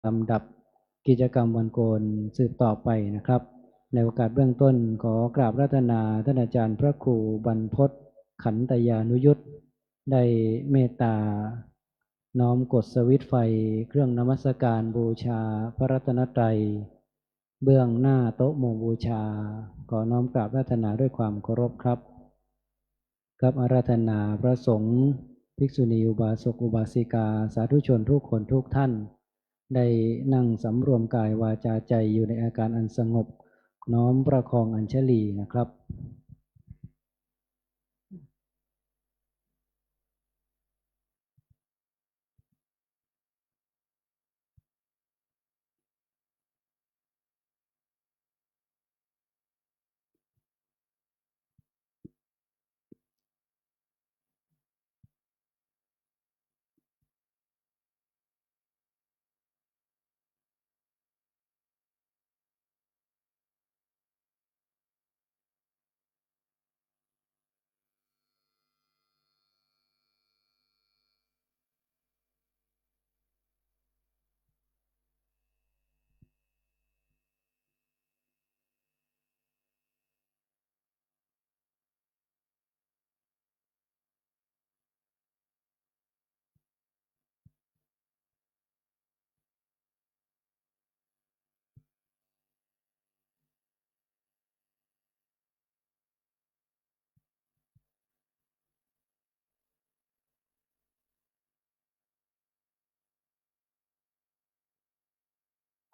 ลำดับกิจกรรมวันโกนสืบต่อไปนะครับในโอกาสเบื้องต้นขอกราบรัตนาท่านอาจารย์พระครูบรรพตขันตยานุยุตได้เมตตาน้อมกดสวิตช์ไฟเครื่องนมัสการบูชาพระรัตนตรัยเบื้องหน้าโต๊ะหมู่บูชาขอน้อมกราบรัตนาด้วยความเคารพครับครับอาราธนาพระสงฆ์ภิกษุณีอุบาสกอุบาสิกาสาธุชนทุกคนทุกท่านได้นั่งสำรวมกายวาจาใจอยู่ในอาการอันสงบน้อมประคองอัญชลีนะครับ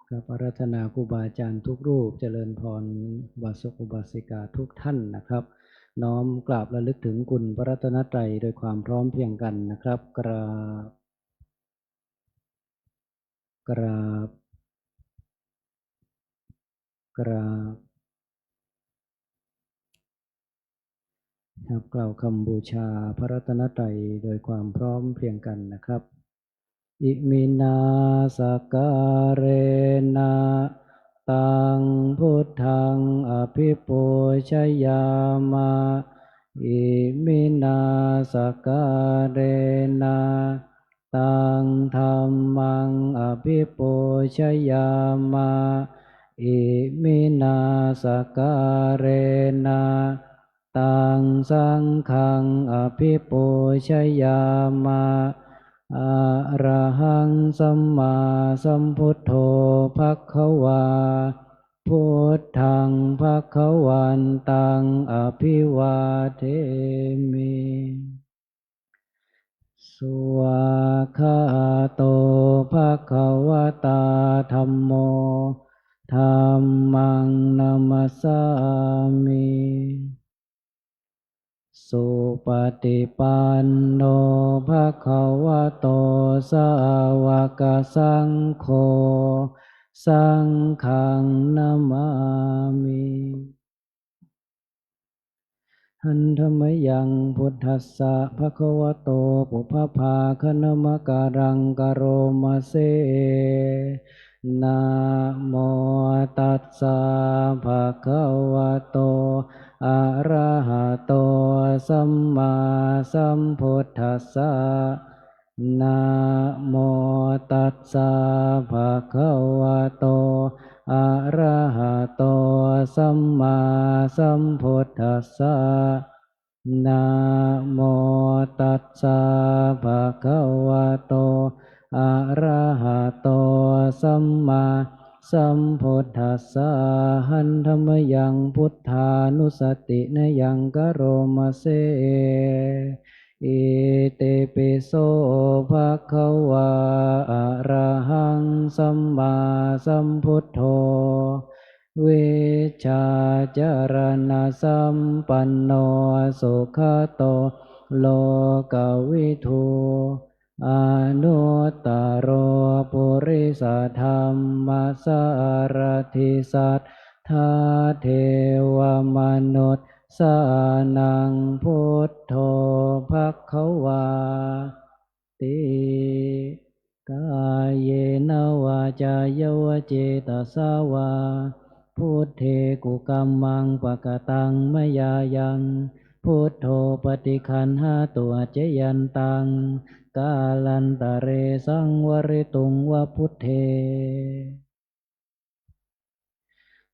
ครับอาราธนาครูบาอาจารย์ทุกรูปเจริญพรอุบาสกอุบาสิกาทุกท่านนะครับน้อมกราบระลึกถึงคุณพระรัตนตรัยโดยความพร้อมเพรียงกันนะครับกราบกราบกราบครับกล่าวคำบูชาพระรัตนตรัยโดยความพร้อมเพรียงกันนะครับ อิมินาสการเนะตังพุทธังอภิปูชยามะอิมินาสการเนะตังธัมมังอภิปูชยามะอิมินาสการเนะตังสังฆังอภิปูชยามะอะระหังสัมมาสัมพุทโธภควาพุทธังภควันตังอภิวาเทมิสุวาคาโตภควตาธัมโมธัมมังนัมสสามิสุปฏิปันโนภะคะวะโตสาวกสังโฆสังฆังนามามิหันธมยังพุทธัสสะภะคะวะโตปุพพาคะนมการังกะโรมาเซนะโมตัสสะภะคะวะโตอะระหะโตสัมมาสัมพุทธัสสะนะโมตัสสะภะคะวะโตอะระหะโตสัมมาสัมพุทธัสสะนะโมตัสสะภะคะวะโตอะระหะโตสัมมาสัมพุทธัสสะหันธรรมยังพุทธานุสตินยังกโรมาเซอิติปิโสภะคะวะอะระหังสัมมาสัมพุทโธวิชาจารณะสัมปันโนสุขโตโลกวิทูอนุตตโรปุริสธรรมสารถิสัทธาเทวมนุษย์สานังพุทโธภควาติกายเยนวาจายวเจตสาวาพุทเทกุกัมมังปะกตังมยายังพุทโธปฏิคันหาตัวเจยันตัง กาลันตะเรสังวริตุงวพุทเท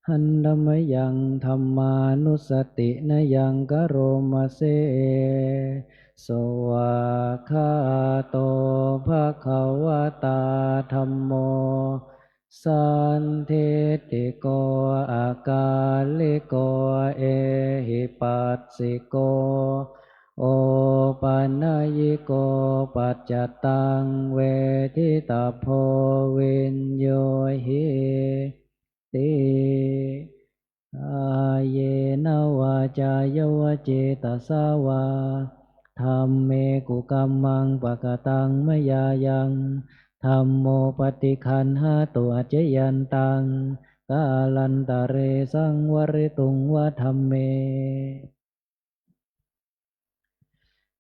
หันธรรมยังธรรมานุสตินยังกโรมาเซสวากขาโตภะคะวะตาธัมโมสันทิติโกอากาลิโกเอหิปัสสิโกโอปันนยิโกปัจจตังเวทิตาโพวินโยหิติอาเยนวาจายวเจตสาวาธัมเมกุกัมมังปะกตังมยายังธัมโมปฏิคันหาตุอจเจยันตังกาลันตะเรสังวริตุงวะธัมเม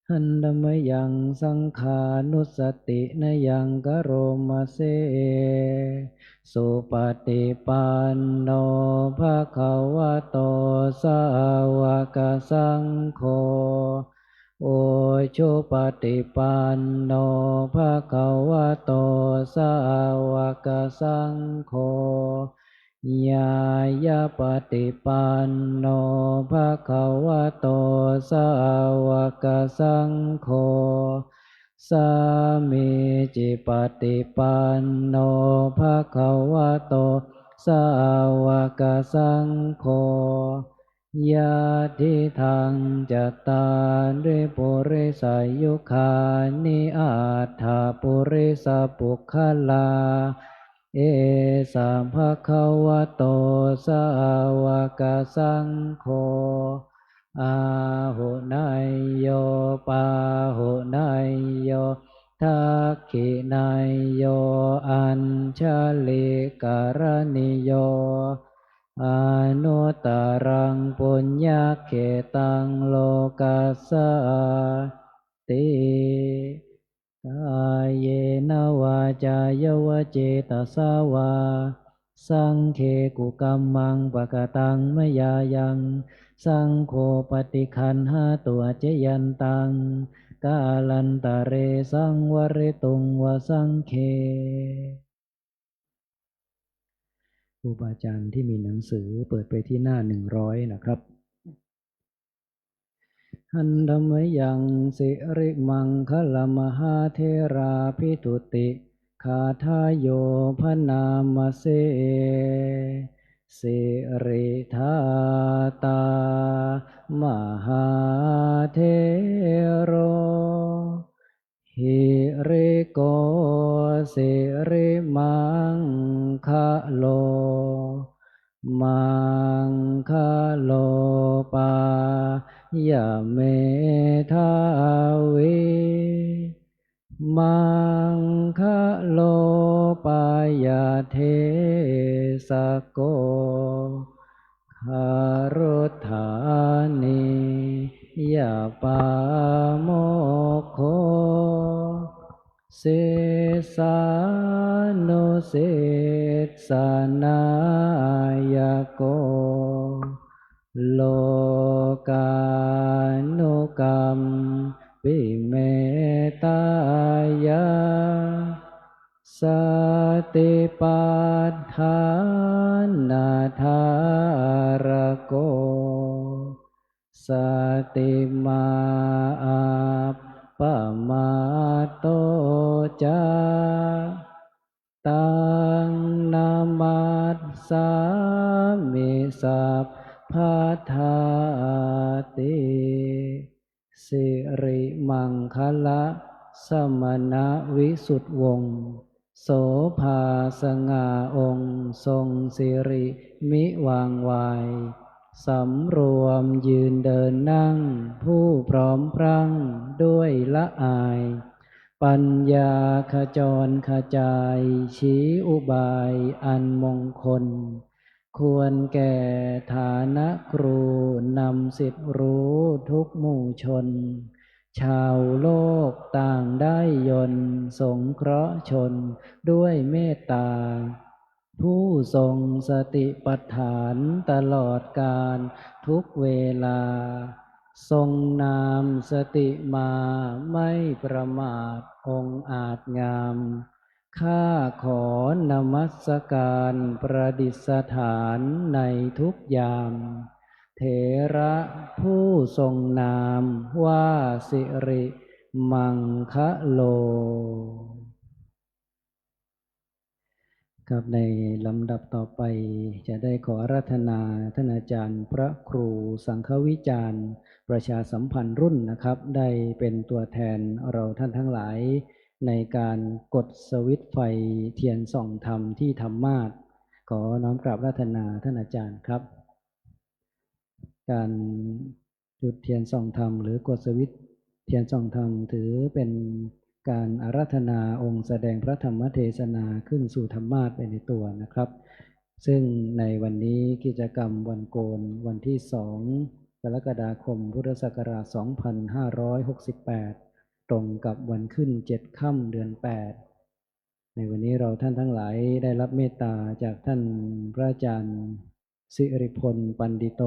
หันธรรมยังสังขานุสตินยังกโรมาเซสุปฏิปันโนภะคะวะโตสาวกสังโฆโอชุปฏิปันโนภะคะวะโตสาวกสังโฆญาญาปฏิปันโนภะคะวะโตสาวกสังโฆสามีจิปฏิปันโนภะคะวะโตสาวกสังโฆญาติทังจัตตาริปุริสายุคานิอัตถปุริสปุคคลาเอสัมภะคะวะโตสาวกสังโฆอาหุนายโยปาหุนายโยทักขินายโยอัญชลิกรณิโยอนุตตรังปุญญเขตังโลกัสสติกายเยนวาจายวเจตสาวาสังเคกุกัมมังปะกตังมยายังสังโฆปฏิคันหาตัวเจยันตังกาลันตะเรสังวริตุงวสังเคครูบาอาจารย์ที่มีหนังสือเปิดไปที่หน้า100นะครับหันธรรมยังสิริมังคลมหาเทราภิทุติคาทายโยพนามเสสิริธาตามหาเทโรหิริโกสิริมังคะโลมังคะโลปายะเมทาวิมังคะโลปายะเทสโกคารุธานิยาปาโมคโคเสสานุเสสนายโกโลกานุกรรมปิเมตายาสติปัฏฐานาธารโกสติมาอาปมาโตจาตังนามัสสามิสัพพัทธาติสิริมังคละสมณวิสุทธวงศ์โสภาสง่าองค์ทรงสิริมิวางวายสำรวมยืนเดินนั่งผู้พร้อมพรั่งด้วยละอายปัญญาขจรขจายชี้อุบายอันมงคลควรแก่ฐานะครูนำสิทธิรู้ทุกหมู่ชนชาวโลกต่างได้ยนต์สงเคราะห์ชนด้วยเมตตาผู้ทรงสติปัฏฐานตลอดกาลทุกเวลา ทรงนามสติมาไม่ประมาทองค์อาจงามข้าขอนมัสการประดิษฐานในทุกยามเถระผู้ทรงนามว่าสิริมังคะโลครับในลำดับต่อไปจะได้ขออาราธนาท่านอาจารย์พระครูสังฆวิจารณ์ประชาสัมพันธ์รุ่นนะครับได้เป็นตัวแทนเราท่านทั้งหลายในการกดสวิตช์ไฟเทียนส่องธรรมที่ธรรมาสน์ขอน้อมกราบอาราธนาท่านอาจารย์ครับการจุดเทียนส่องธรรมหรือกดสวิตช์เทียนส่องธรรมถือเป็นการอาราธนาองค์แสดงพระธรรมเทศนาขึ้นสู่ธรรมาสน์ไปในตัวนะครับซึ่งในวันนี้กิจกรรมวันโกนวันที่2 กรกฎาคมพุทธศักราช 2568 ตรงกับวันขึ้น7 ค่ำเดือน 8ในวันนี้เราท่านทั้งหลายได้รับเมตตาจากท่านพระอาจารย์สิริพลปันดิโต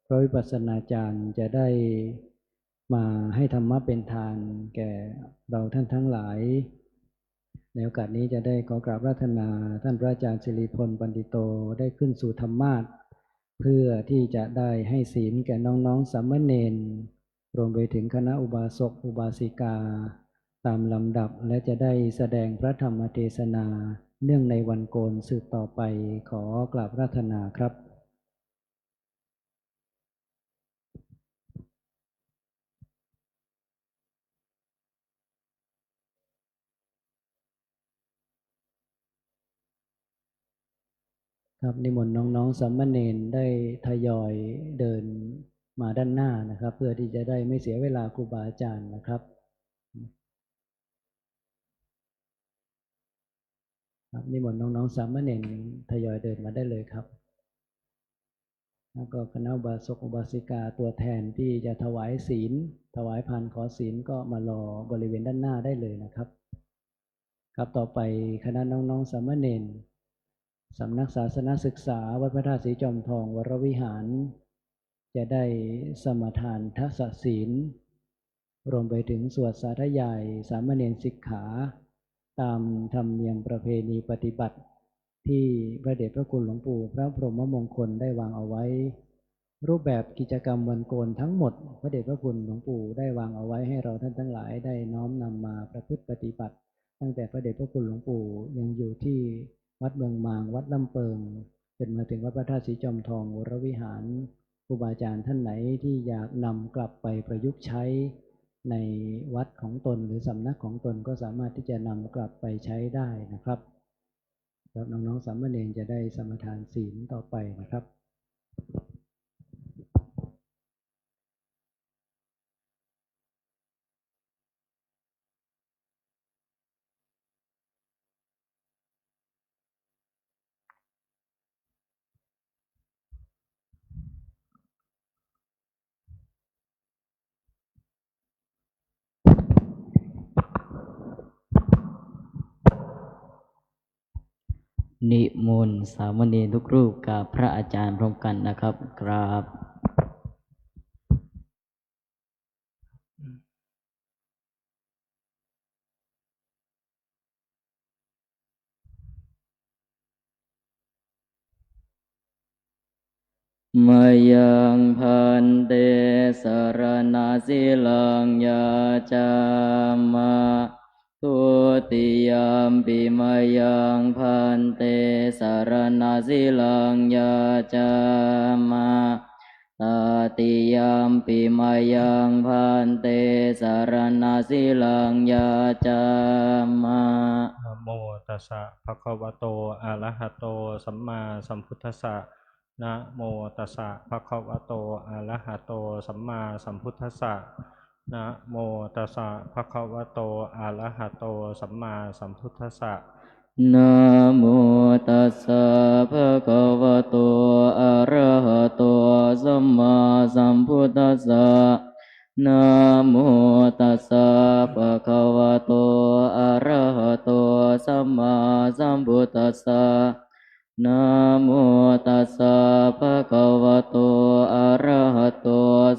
พระวิปัสสนาจารย์จะได้มาให้ธรรมะเป็นทานแก่เราท่านทั้งหลายในโอกาสนี้จะได้ขอกราบอาราธนาท่านพระอาจารย์สิริพลปันดิโตได้ขึ้นสู่ธรรมาสน์เพื่อที่จะได้ให้ศีลแก่น้องๆสามเณรรวมไปถึงคณะอุบาสกอุบาสิกาตามลำดับและจะได้แสดงพระธรรมเทศนาเนื่องในวันโกนสืบต่อไปขอกราบอาราธนาครับครับนิมนต์น้องๆสามเณรได้ทยอยเดินมาด้านหน้านะครับเพื่อที่จะได้ไม่เสียเวลาครูบาอาจารย์นะครับครับนิมนต์น้องๆสามเณรทยอยเดินมาได้เลยครับแล้วก็คณะอุบาสกอุบาสิกาตัวแทนที่จะถวายศีลถวายพานขอศีลก็มารอบริเวณด้านหน้าได้เลยนะครับครับต่อไปคณะน้องๆสามเณรสำนักศาสนศึกษาวัดพระธาตุสีจอมทองวรวิหารจะได้สมทานทักษศีลรวมไปถึงสวดสาธยายสามเณรสิกขาตามธรรมเนียมประเพณีปฏิบัติที่พระเดชพระคุณหลวงปู่พระพรหมมงคลได้วางเอาไว้รูปแบบกิจกรรมวันโกนทั้งหมดพระเดชพระคุณหลวงปู่ได้วางเอาไว้ให้เราท่านทั้งหลายได้น้อมนำมาประพฤติปฏิบัติตั้งแต่พระเดชพระคุณหลวงปู่ยังอยู่ที่วัดเมืองมางวัดลำเปิงจนมาถึงวัดพระธาตุสีจอมทองวรวิหารครูบาอาจารย์ท่านไหนที่อยากนำกลับไปประยุกต์ใช้ในวัดของตนหรือสำนักของตนก็สามารถที่จะนำกลับไปใช้ได้นะครับแล้วน้องๆสามเณรจะได้สมาทานศีลต่อไปนะครับนิมนต์สามเณรทุกรูปกับพระอาจารย์พร้อมกันนะครับกราบมายังพันเตสรณาสิลังยาจามะทุติยามปิมายังพันเตสรณาสิลังยาจามะตาติยามปิมายังพันเตสรณาสิลังยาจามะนะโมตัสสะภะคะวะโตอะระหะโตสัมมาสัมพุทธัสสะนะโมตัสสะภะคะวะโตอะระหะโตสัมมาสัมพุทธัสสะนะโมตัสสะภะคะวะโตอะระหะโตสัมมาสัมพุทธัสสะนะโมตัสสะภะคะวะโตอะระหะโตสัมมาสัมพุทธัสสะนะโมตัสสะภะคะวะโตอะระหะโตสัมมาสัมพุทธัสสะ นะโมตัสสะภะคะวะโตอะระหะโต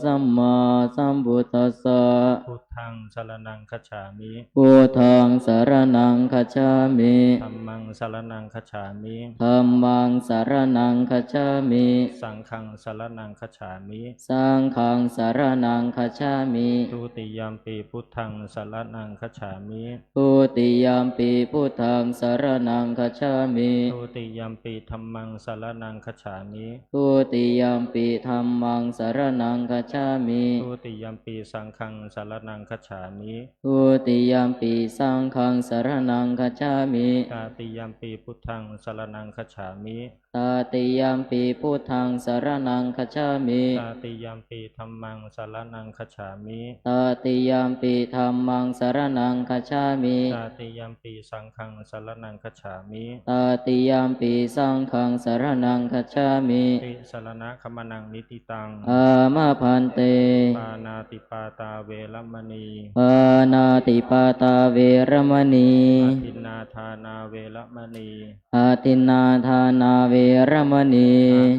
สัมมาสัมพุทธัสสะ พุทธังสรณังคัจฉามิ พุทธังสรณังคัจฉามิ ธัมมังสรณังคัจฉามิ ธัมมังสรณังคัจฉามิ สังฆังสรณังคัจฉามิ สังฆังสรณังคัจฉามิ ทุติยัมปีพุทธังสรณังคัจฉามิ ทุติยัมปิพุทธังสรณังคัจฉามิ ทุติยัมปีธัมมังสรณังคัจฉามิ ทุติยัมปิธัมมังสรณังคัจฉามิ ทุติยัมปีสังฆังสรณังคัจฉามิ ทุติยัมปิสังฆังสรณังคัจฉามิ ตาติยัมปีพุทธังสรณังคัจฉามิ ตาติยัมปิพุทธังสรณังคัจฉามิ ตาติยัมปีธัมมังสรณังคัจฉามิ ตาติยัมปิธัมมังสรณังคัจฉามิ ตาติยัมปีสังฆังสรณังคัจฉามิ ตาติยัมปิสังฆังสรณังคัจฉามิ ติสรณะขมนังนิติตัง อามาพันเต ปานาติปาตาเวรมณี ปานาติปาตาเวรมณี อาทินนาทานาเวรมณี อาทินนาทานาเวรมณี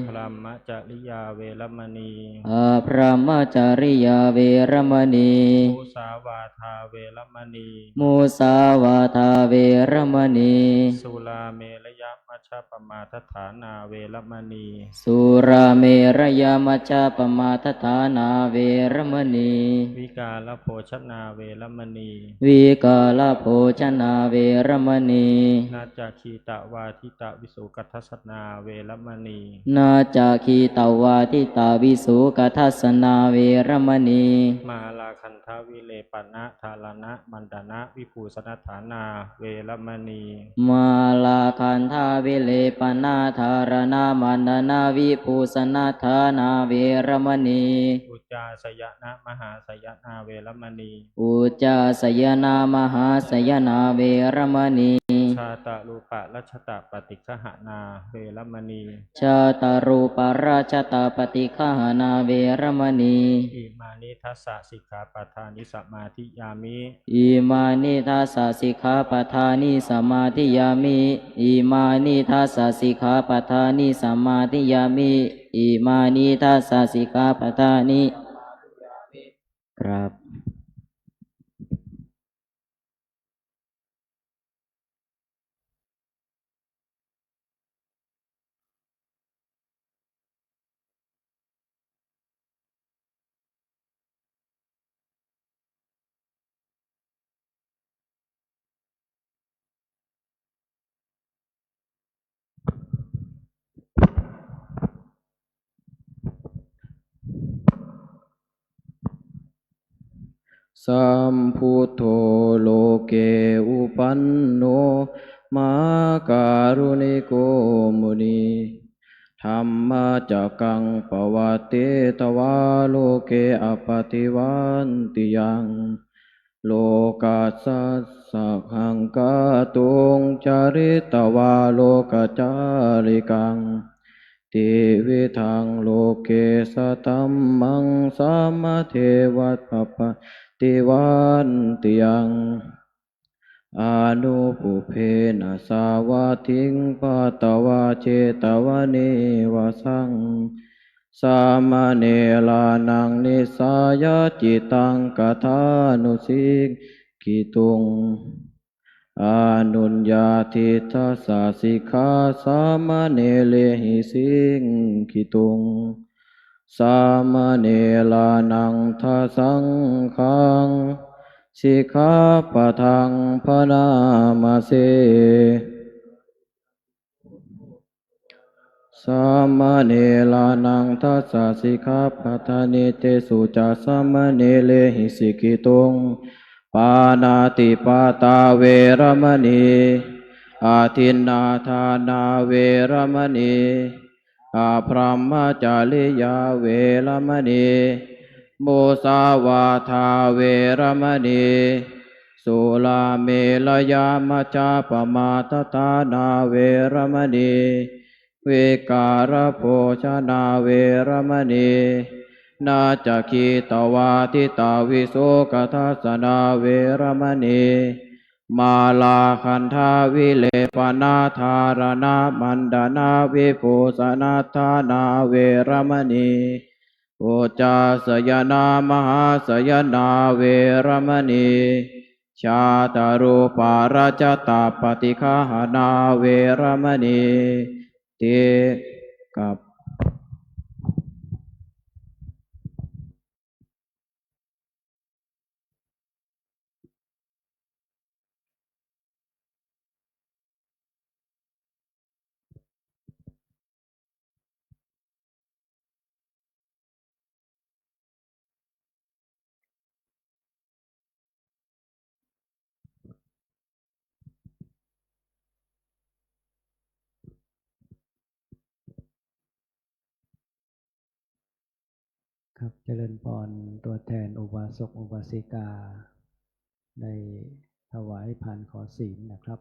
พรหมจริยาเวรมณี อาพระมจริยาเวรมณี มุสาวาทาเวรมณี มุสาวาทาเวรมณี สุราเมรยมัชฌปมาทฐานาเวรมณี สุราเมรยมัจจปมาทฐานาเวรมณี วิกาลโภชนาเวรมณี วิกาลโภชนาเวรมณี นาจาคีตวาทิตวิสุกัทสนาเวรมณี นาจาคีตวาทิตาวิสุกัทัสสนาเวรมณี มาลาคันทวิเลปนะทาลนะมันดนะวิภูสนฐานาเวรมณี มาลาคันธาวิเลปนาธารณามันดนาวิภูสนาธานาเวรมณี อุจจาสยนะมหาสยนาเวรมณี อุจจาสยนามหาสยนาเวรมณี ชาตะรูปะรัชตะปฏิฆหนาเวรมณี ชาตารูปราชตาปฏิฆาหนาเวรมณี อิมานิทัสสะสิกขาปทานิสมาธิยามิ อิมานิทัสสะสิกขาปทานิสมาธิยามิอิมานิทัสสะสิกขาปทานิสมาธิยามิอิมานิทัสสะสิกขาปทานิครับ สัมพุทโธโลเกอุปันโนมาการุณิโกมุนีธัมมาจักกังปวัตเตตวาโลเกอปฏิวันติยังโลกัสสะสักขังกาตุงจาริตวาโลกจาริกังติวิทังโลเกสตัมมังสัมมาเทวัตปะติวันติยังอานุปุเพนะสาวาทิงปัตตวาเจตวเนวสังสามเณลานังนิสายจิตังกทานุสิกขิตุงอานุญญาทิทัสสะสิกขาสามเณเลหิสิงขิตุงสามเณลานังทัสสังขังสิกขาปะทังพนามาเสสามเณลานังทัสสะสิกขาปะทานิเตสุจัสสามเณเลหิสิกขิตุงปานาติปาตาเวรมณีอาทินนาทานาเวรมณีอาพรหมจาริยาเวรมณีมุสาวาทาเวรมณีสุลาเมลยามัจจปมาทฐานาเวรมณีเวการโภชนาเวรมณีนาจคีตวาทิตาวิโสกทัสสนาเวรมณี มาลาคันธาวิเลปนาธารณามันดานาวิภูสนาธานาเวรมณีอุจจาสยนามหาสยนาเวรมณีชาตารูปาราชตาปฏิฆาหนาเวรมณีเตกับ ครับเจริญพรตัวแทนอุบาสกอุบาสิกาได้ถวายผ่านขอศีลนะครับ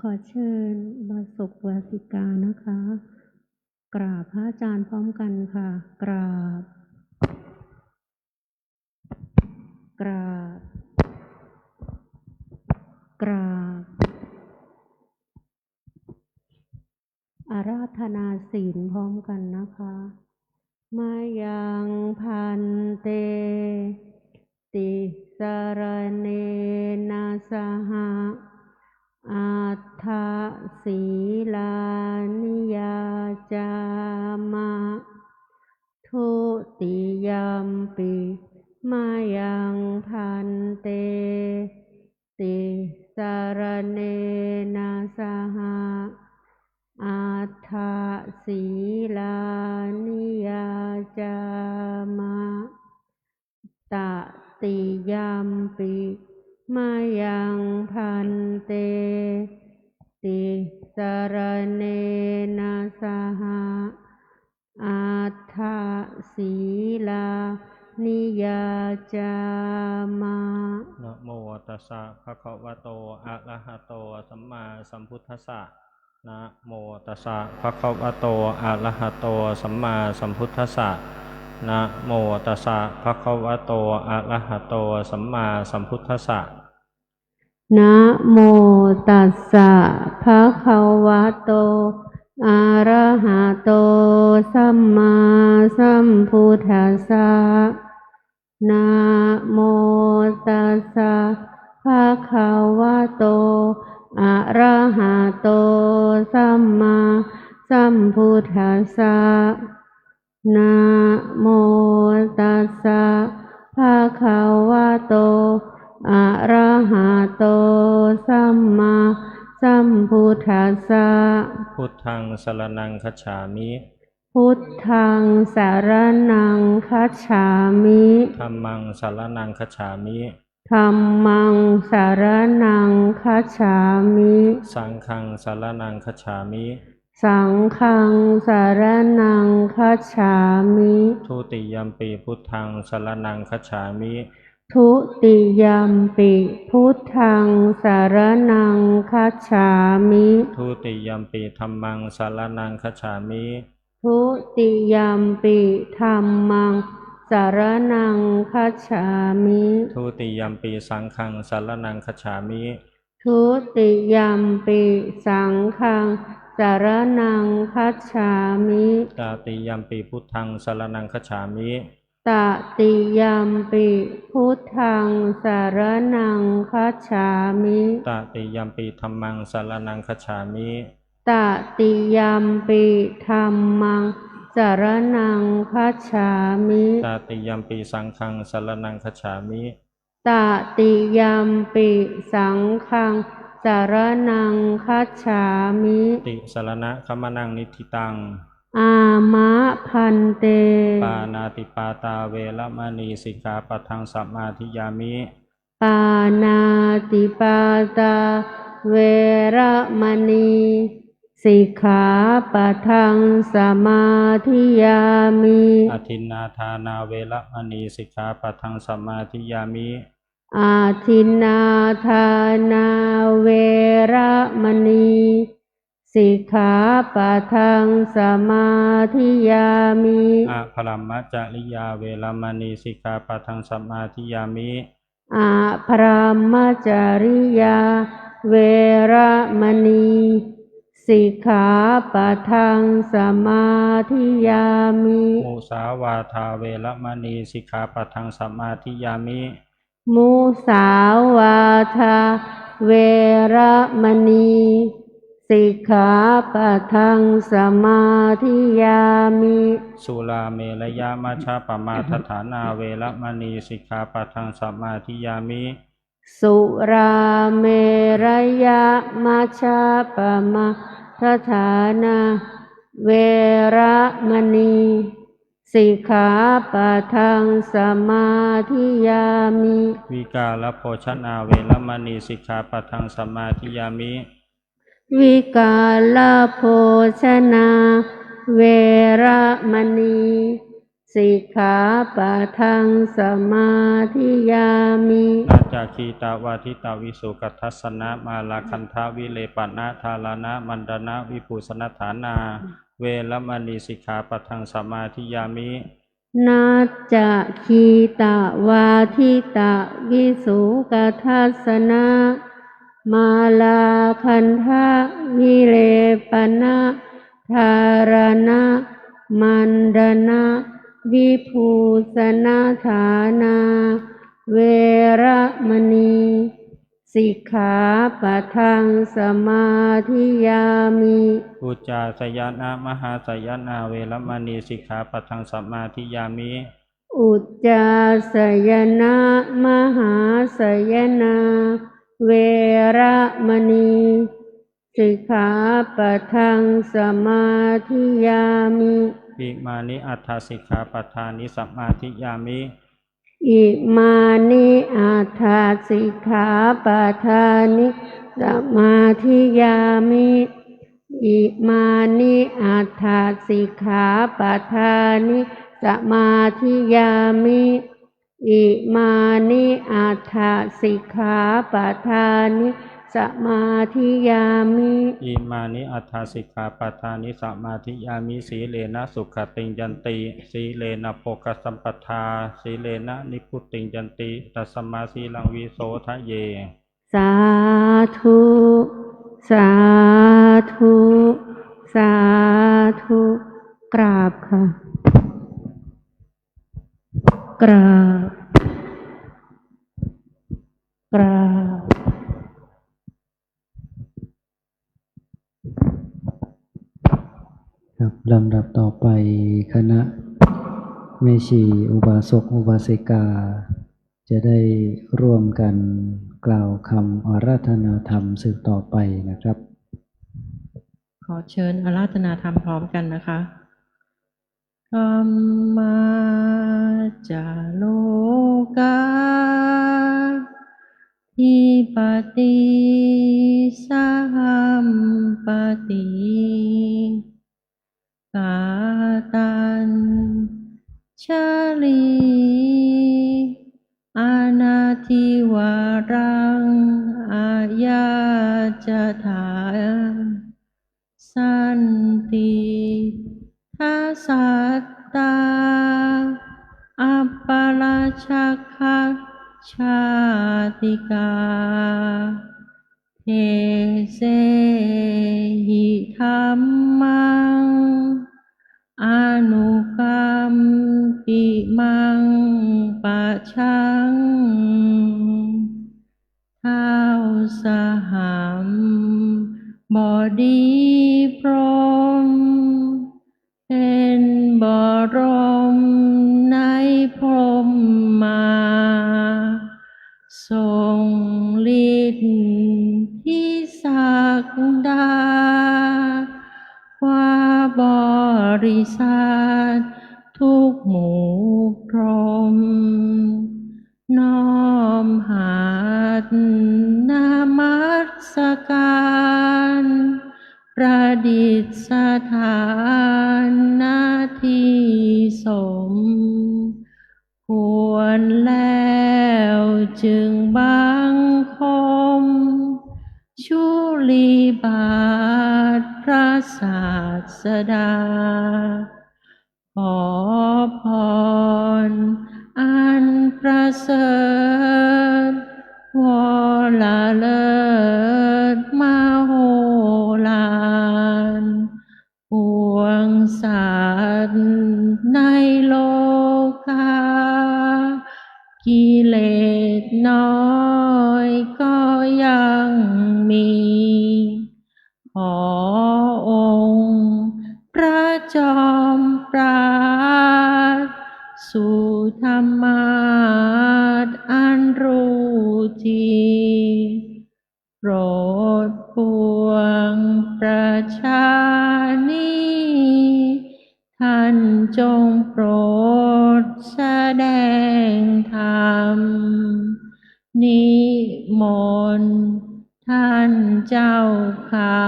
ขอเชิญบาศกวาสิกานะคะ กราบพระอาจารย์พร้อมกันค่ะ กราบ กราบ กราบ อาราธนาศีลพร้อมกันนะคะมายังพันเต ติสรเนนะสหะอัฏฐศีลานิยาจามะทุติยัมปิมายังพันเต ติสรเนนะสหะอัฏฐศีลานิยาจามะตติยัมปิมายังพันเต ติสรเนนะสหะอัฏฐศีลานิยาจามะ นะโมตัสสะภะคะวะโตอะระหะโตสัมมาสัมพุทธัสสะนะโมตัสสะภะคะวะโตอะระหะโตสัมมาสัมพุทธัสสะนะโมตัสสะภะคะวะโตอะระหะโตสัมมาสัมพุทธัสสะ นะโมตัสสะภะคะวะโตอะระหะโตสัมมาสัมพุทธัสสะนะโมตัสสะภะคะวะโตอะระหะโตสัมมาสัมพุทธัสสะนะโมตัสสะภะคะวะโตอะระหะโตสัมมาสัมพุทธัสสะ พุทธังสรณังคัจฉามิ พุทธังสารนังคัจฉามิ ธัมมังสรณังคัจฉามิ ธัมมังสารนังคัจฉามิ สังฆังสรณังคัจฉามิ สังฆังสารนังคัจฉามิ ทุติยัมปิพุทธังสรณังคัจฉามิ ทุติยัมปิพุทธังสารนังคัจฉามิ ทุติยัมปิธัมมังสรณังคัจฉามิ ทุติยัมปิธัมมังสารนังคัจฉามิ ทุติยัมปิสังฆังสรณังคัจฉามิ ทุติยัมปิสังฆังสารนังคัจฉามิ ตติยัมปิพุทธังสรณังคัจฉามิ ตติยัมปิพุทธังสารนังคัจฉามิ ตติยัมปิธัมมังสรณังคัจฉามิ ตติยัมปิธัมมังสารนังคัจฉามิ ตติยัมปิสังฆังสรณังคัจฉามิ ตติยัมปิสังฆังสารนังคัจฉามิ ติสรณะคัมมนังนิธิตัง อามะพันเต ปานาติปาตาเวรมณีสิกขาปัทังสัมมาทิยามิ ปานาติปาตาเวระมณีสิกขาปะทังสมาธิยามิ อทินนาทานาเวรมณีสิกขาปัทังสัมมาทิยามิ อาทินนาทานาเวระมณีสิกขาปะทังสมาธิยามิ อะพรัมมจริยาเวรมณีสิกขาปัทังสัมมาทิยามิ อาพรหมจริยาเวระมณีสิกขาปะทังสมาธิยามิ มุสาวาทาเวรมณีสิกขาปัทังสัมมาทิยามิ มุสาวาทาเวระมณีสิกขาปะทังสมาธิยามิ สุราเมรยามัชฌปมาทฐานาเวรมณีสิกขาปัทังสัมมาทิยามิ สุราเมรยะมัชฌะปมาทฐานาเวระมณีสิกขาปะทังสมาธิยามิ วิกาลโภชนาเวรมณีสิกขาปัทังสัมมาทิยามิ วิกาลโภชนาเวระมณีสิกขาปะทังสมาธิยามิ นาจาคีตาวาทิตาวิสุกัททัสสนะมาลาคันทาวิเลปนะทาลานะมันดนะวิปุสนฐานา เวรมณีสิกขาปัทังสัมมาทิยามิ นาจะคีตาวาทิตาวิสุกทัสสนะมาลาคันทะวิเลปนะธารณะมันดนะวิภูสนฐานา เวระมณีสิกขาปะทังสมาธิยามิ อุจจาสยนะมหาสยนาเวรมณีสิกขาปัทังสัมมาทิยามิ อุจจาสยนะมหาสยนาเวระมณีสิกขาปะทังสมาธิยามิ อิมานิอัฏฐสิกขาปัฏฐานิสัมมาทิยามิ อิมานิอัฏฐสิกขาปะทานิสมาธิยามิอิมานิอัฏฐสิกขาปะทานิสมาธิยามิอิมานิอัฏฐสิกขาปะทานิสมาธิยามิ อิมานิอัฏฐสิกขาปัฏฐานิสัมมาทิยามิสีเลนะสุขติงยันติสีเลนะโภคสัมปทาสีเลนะนิพุติงยันติตัสสมาสีลังวิโสทะเย สาธุสาธุสาธุกราบค่ะกราบกราบ ครับลำดับต่อไปคณะแม่ชีอุบาสกอุบาสิกา จะได้ร่วมกันกล่าวคำอาราธนาธรรมสืบต่อไปนะครับ ขอเชิญอาราธนาธรรมพร้อมกันนะคะธัมมาจาโลกาทิปติสัมปติกาตัญชลีอานาทิวารังอายาจถาสันติทัสสัตตาอัปปราชักขชาติกาเทเสหิธัมมังอนุกัมปิมัง พรหมเป็นบรมในพรหมมาทรงฤทธิ์ที่ศักดาว่าบริษัททุกหมู่พรหมน้อมหัดนามัสการประดิษฐานหน้าที่สมควรแล้วจึงบังคมชุลีบาทพระศาสดาขอพรอันประเสริฐวรเลิศมโหฬารปวงสัตว์ในโลกากิเลสน้อยก็ยังมีขอองค์พระจอมปราดสู่ธรรมาสอันรู้จริงโปรดปวงประชานีท่านจงโปรดแสดงธรรมนิมนต์ท่านเจ้าขา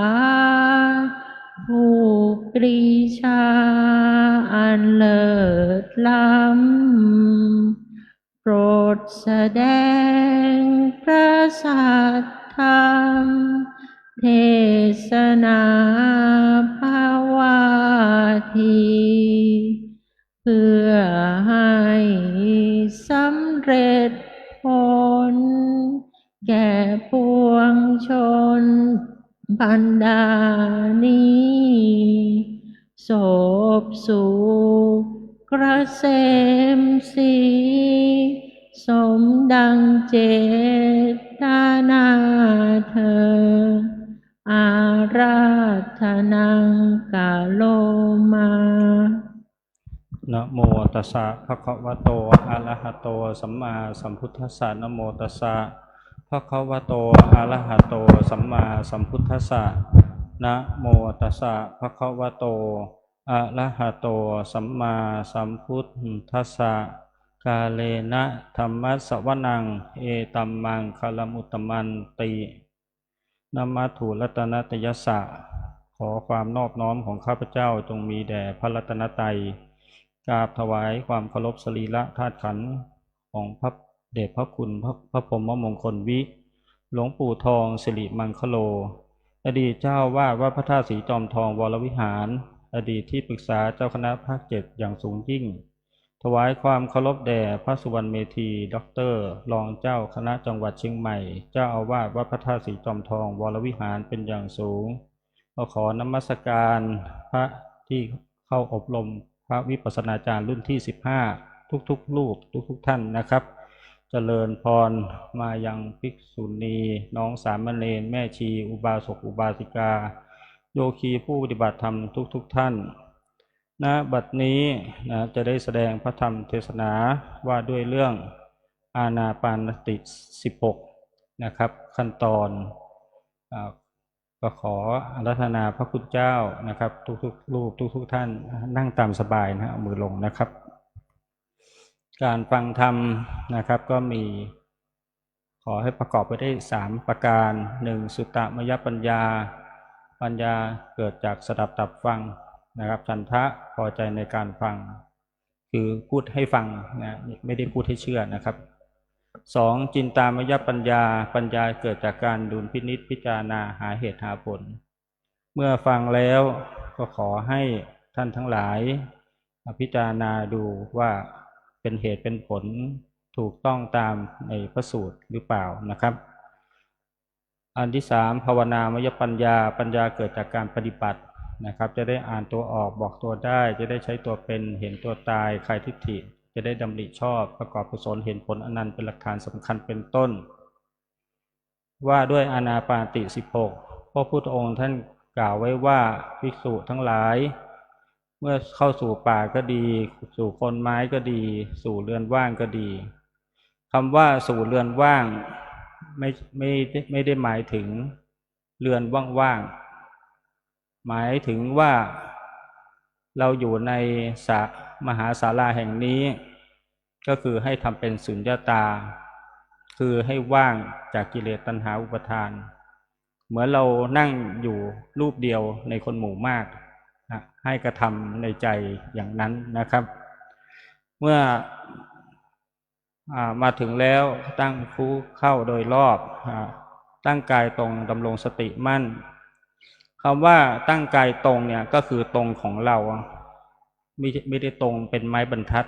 ผู้ปรีชาอันเลิศล้ำโปรดแสดงพระสัทธรรมเทศนาภาวาทีเพื่อให้สำเร็จผลแก่ปวงชนบรรดานี้โสภสุขเกษมศรีสมดังเจตนาเธออาราธนังกาโลมา นะโมตัสสะภะคะวะโตอะระหะโตสัมมาสัมพุทธัสสะนะโมตัสสะภะคะวะโตอะระหะโตสัมมาสัมพุทธัสสะนะโมตัสสะภะคะวะโตอะระหะโตสัมมาสัมพุทธัสสะกาเลนะธัมมัสสวนังเอตัมมังคลมุตตมันตินะมัตถุรัตนตยัสสะขอความนอบน้อมของข้าพเจ้าจงมีแด่พระรัตนตรัยกราบถวายความเคารพสรีระธาตุขันธ์ของพระเดชพระคุณพระพรหมมงคลวิหลวงปู่ทองสิริมังคโลอดีตเจ้าวาดวัดพระธาตุสีจอมทองวรวิหารอดีตที่ปรึกษาเจ้าคณะภาค7อย่างสูงยิ่งถวายความเคารพแด่พระสุวรรณเมธีด็อกเตอร์รองเจ้าคณะจังหวัดเชียงใหม่เจ้าอาวาสวัดพระธาตุสีจอมทองวรวิหารเป็นอย่างสูงขอนมัสการพระที่เข้าอบรมพระวิปัสสนาจารย์รุ่นที่15ทุกรูปทุกท่านนะครับเจริญพรมายังภิกษุณีน้องสามเณรแม่ชีอุบาสกอุบาสิกาโยคีผู้ปฏิบัติธรรมทุกท่านณบัดนี้จะได้แสดงพระธรรมเทศนาว่าด้วยเรื่องอานาปานสติ16นะครับขั้นตอนก็ขออาราธนาพระคุณเจ้านะครับทุกรูปทุกท่านนั่งตามสบายนะเอามือลงนะครับการฟังธรรมนะครับก็มีขอให้ประกอบไปได้3ประการ1สุตตมยปัญญาปัญญาเกิดจากสดับตับฟังนะครับฉันทะพอใจในการฟังคือพูดให้ฟังนะไม่ได้พูดให้เชื่อนะครับ2จินตามยปัญญาปัญญาเกิดจากการดุลพินิจพิจารณาหาเหตุหาผลเมื่อฟังแล้วก็ขอให้ท่านทั้งหลายพิจารณาดูว่าเป็นเหตุเป็นผลถูกต้องตามในพระสูตรหรือเปล่านะครับอันที่3ภาวนามยปัญญาปัญญาเกิดจากการปฏิบัตินะครับจะได้อ่านตัวออกบอกตัวได้จะได้ใช้ตัวเป็นเห็นตัวตายคลายทิฏฐิจะได้ดำริชอบประกอบกุศลเห็นผลอนันต์เป็นหลักฐานสำคัญเป็นต้นว่าด้วยอานาปานสติ16พระพุทธองค์ท่าน กล่าวไว้ว่าภิกษุทั้งหลาย เมื่อเข้าสู่ป่าก็ดี สู่โคนไม้ก็ดี สู่เรือนว่างก็ดีคำว่าสู่เรือนว่างไม่ได้หมายถึงเรือนว่างๆหมายถึงว่าเราอยู่ในมหาศาลาแห่งนี้ก็คือให้ทำเป็นสุญญตาคือให้ว่างจากกิเลสตัณหาอุปาทานเหมือนเรานั่งอยู่รูปเดียวในคนหมู่มากนะให้กระทำในใจอย่างนั้นนะครับเมื่อมาถึงแล้วตั้งคู่เข้าโดยรอบตั้งกายตรงดำรงสติมั่นคำว่าตั้งกายตรงเนี่ยก็คือตรงของเราไม่ได้ตรงเป็นไม้บรรทัด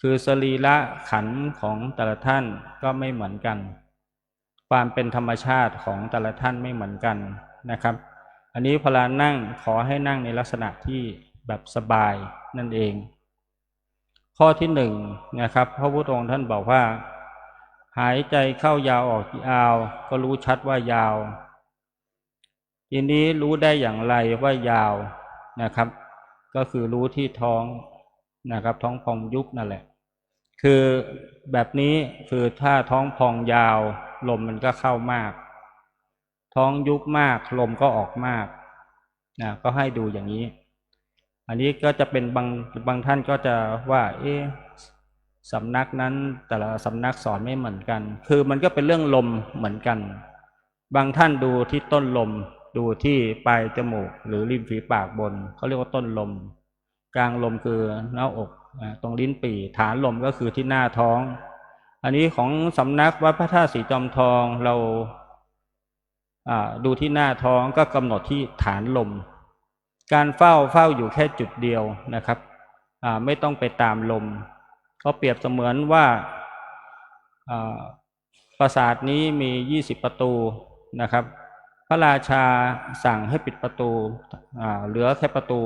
คือสรีระขันธ์ของแต่ละท่านก็ไม่เหมือนกันความเป็นธรรมชาติของแต่ละท่านไม่เหมือนกันนะครับอันนี้พอเรานั่งขอให้นั่งในลักษณะที่แบบสบายนั่นเองข้อที่หนึ่งนะครับพระพุทธองค์ท่านบอกว่าหายใจเข้ายาวออกยาวก็รู้ชัดว่ายาวทีนี้รู้ได้อย่างไรว่ายาวนะครับก็คือรู้ที่ท้องนะครับท้องพองยุบนั่นแหละคือแบบนี้คือถ้าท้องพองยาวลมมันก็เข้ามากท้องยุบมากลมก็ออกมากนะก็ให้ดูอย่างนี้อันนี้ก็จะเป็นบางท่านก็จะว่าสำนักนั้นแต่ละสำนักสอนไม่เหมือนกันคือมันก็เป็นเรื่องลมเหมือนกันบางท่านดูที่ต้นลมดูที่ปลายจมูกหรือริมฝีปากบนเขาเรียกว่าต้นลมกลางลมคือหน้าอกตรงลิ้นปี่ฐานลมก็คือที่หน้าท้องอันนี้ของสำนักวัดพระธาตุสีจอมทองเราดูที่หน้าท้องก็กำหนดที่ฐานลมการเฝ้าอยู่แค่จุดเดียวนะครับไม่ต้องไปตามลมเขาเปรียบเสมือนว่าปราสาทนี้มี20ประตูนะครับพระราชาสั่งให้ปิดประตูเหลือแค่ประตู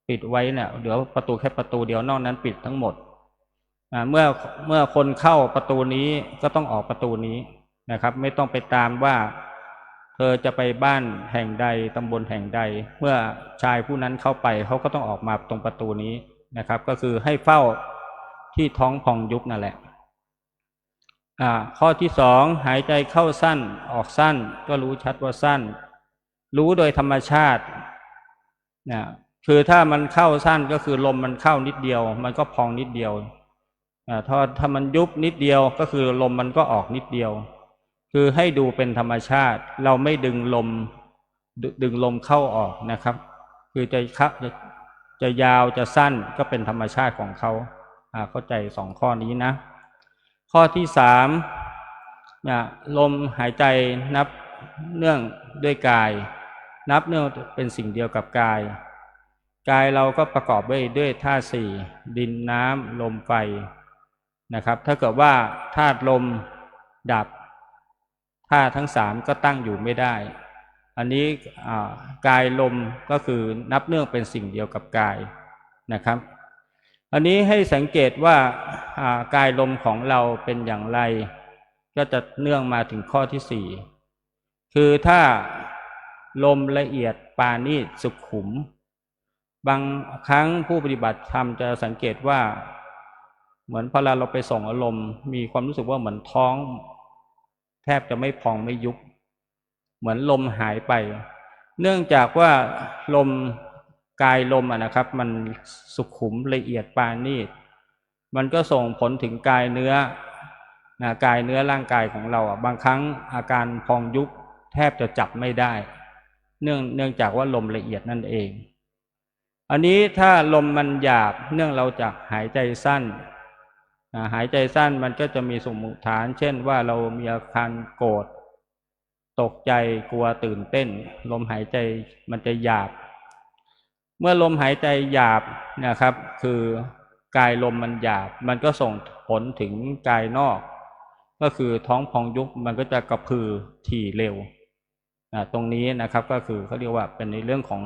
ปิดไว้เนี่ยเหลือประตูแค่ประตูเดียวนอกนั้นปิดทั้งหมดเมื่อคนเข้าประตูนี้ก็ต้องออกประตูนี้นะครับไม่ต้องไปตามว่าเธอจะไปบ้านแห่งใดตำบลแห่งใดเมื่อชายผู้นั้นเข้าไปเขาก็ต้องออกมาตรงประตูนี้นะครับก็คือให้เฝ้าที่ท้องพองยุบนั่นแหละข้อที่สองหายใจเข้าสั้นออกสั้นก็รู้ชัดว่าสั้นรู้โดยธรรมชาตินะคือถ้ามันเข้าสั้นก็คือลมมันเข้านิดเดียวมันก็พองนิดเดียวถ้ามันยุบนิดเดียวก็คือลมมันก็ออกนิดเดียวคือให้ดูเป็นธรรมชาติเราไม่ดึงลมเข้าออกนะครับคือจะยาวจะสั้นก็เป็นธรรมชาติของเขาเข้าใจ2ข้อนี้นะข้อที่3ลมหายใจนับเนื่องด้วยกายนับเนื่องเป็นสิ่งเดียวกับกายเราก็ประกอบไว้ด้วยธาตุ4ดินน้ำลมไฟนะครับถ้าเกิดว่าธาตุลมดับธาตุทั้ง3ก็ตั้งอยู่ไม่ได้อันนี้กายลมก็คือนับเนื่องเป็นสิ่งเดียวกับกายนะครับอันนี้ให้สังเกตว่ากายลมของเราเป็นอย่างไรก็จะเนื่องมาถึงข้อที่4คือถ้าลมละเอียดปราณีตสุขุมบางครั้งผู้ปฏิบัติธรรมจะสังเกตว่าเหมือนพอเราไปส่งอารมณ์มีความรู้สึกว่าเหมือนท้องแทบจะไม่พองไม่ยุบเหมือนลมหายไปเนื่องจากว่าลมกายลมนะครับมันสุขุมละเอียดปราณีตมันก็ส่งผลถึงกายเนื้อกายเนื้อร่างกายของเราบางครั้งอาการพองยุบแทบจะจับไม่ได้เนื่องจากว่าลมละเอียดนั่นเองอันนี้ถ้าลมมันหยาบเนื่องเราจากหายใจสั้นหายใจสั้นมันก็จะมีสมมุติฐานเช่นว่าเรามีอาการโกรธตกใจกลัวตื่นเต้นลมหายใจมันจะหยาบเมื่อลมหายใจหยาบนะครับคือกายลมมันหยาบมันก็ส่งผลถึงกายนอกก็คือท้องพองยุบมันก็จะกระพือถี่เร็วตรงนี้นะครับก็คือเขาเรียกว่าเป็นในเรื่องของ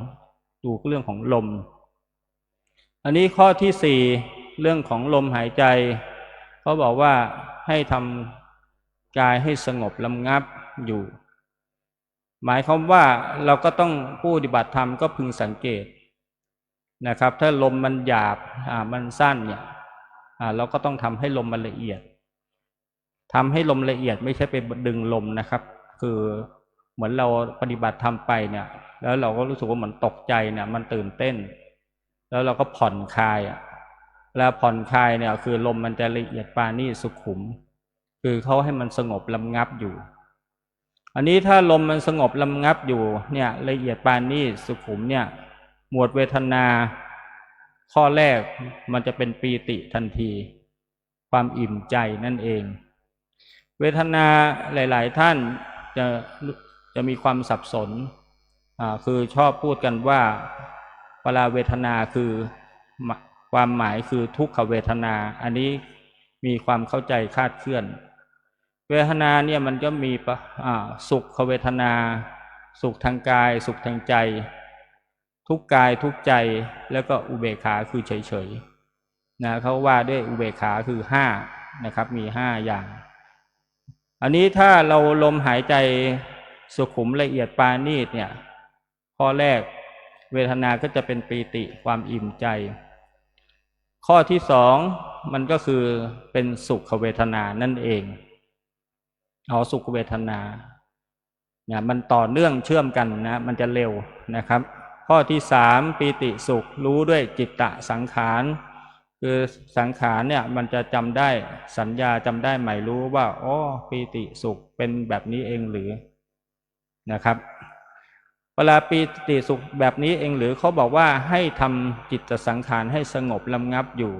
ดูเรื่องของลมอันนี้ข้อที่4เรื่องของลมหายใจเขาบอกว่าให้ทำกายให้สงบระงับอยู่ หมายความว่าเราก็ต้องผู้ปฏิบัติธรรมก็พึงสังเกตนะครับถ้าลมมันหยาบมันสั้นเนี่ยเราก็ต้องทำให้ลมมันละเอียดทำให้ลมละเอียดไม่ใช่ไปดึงลมนะครับคือเหมือนเราปฏิบัติธรรมไปเนี่ยแล้วเราก็รู้สึกว่ามันตกใจเนี่ยมันตื่นเต้นแล้วเราก็ผ่อนคลายแล้วผ่อนคลายเนี่ยคือลมมันจะละเอียดปราณีตสุขุมคือเขาให้มันสงบระงับอยู่อันนี้ถ้าลมมันสงบระงับอยู่เนี่ยละเอียดปราณีตสุขุมเนี่ยหมวดเวทนาข้อแรกมันจะเป็นปีติทันทีความอิ่มใจนั่นเองเวทนาหลายๆท่านจะมีความสับสนคือชอบพูดกันว่าเวลาเวทนาคือความหมายคือทุกขเวทนาอันนี้มีความเข้าใจคลาดเคลื่อนเวทนาเนี่ยมันก็มีสุขเวทนาสุขทางกายสุขทางใจทุกกายทุกใจแล้วก็อุเบกขาคือเฉยๆนะเขาว่าด้วยอุเบกขาคือ5นะครับมี5อย่างอันนี้ถ้าเราลมหายใจสุขุมละเอียดปราณีตเนี่ยข้อแรกเวทนาก็จะเป็นปีติความอิ่มใจข้อที่2มันก็คือเป็นสุขเวทนานั่นเองสุขเวทนาเนี่ยมันต่อเนื่องเชื่อมกันนะมันจะเร็วนะครับข้อที่3ปีติสุขรู้ด้วยจิตตสังขารคือสังขารเนี่ยมันจะจำได้สัญญาจำได้หมายรู้ว่าปีติสุขเป็นแบบนี้เองหรือนะครับเวลาปีติสุขแบบนี้เองหรือเขาบอกว่าให้ทำจิตสังขารให้สงบระงับอยู่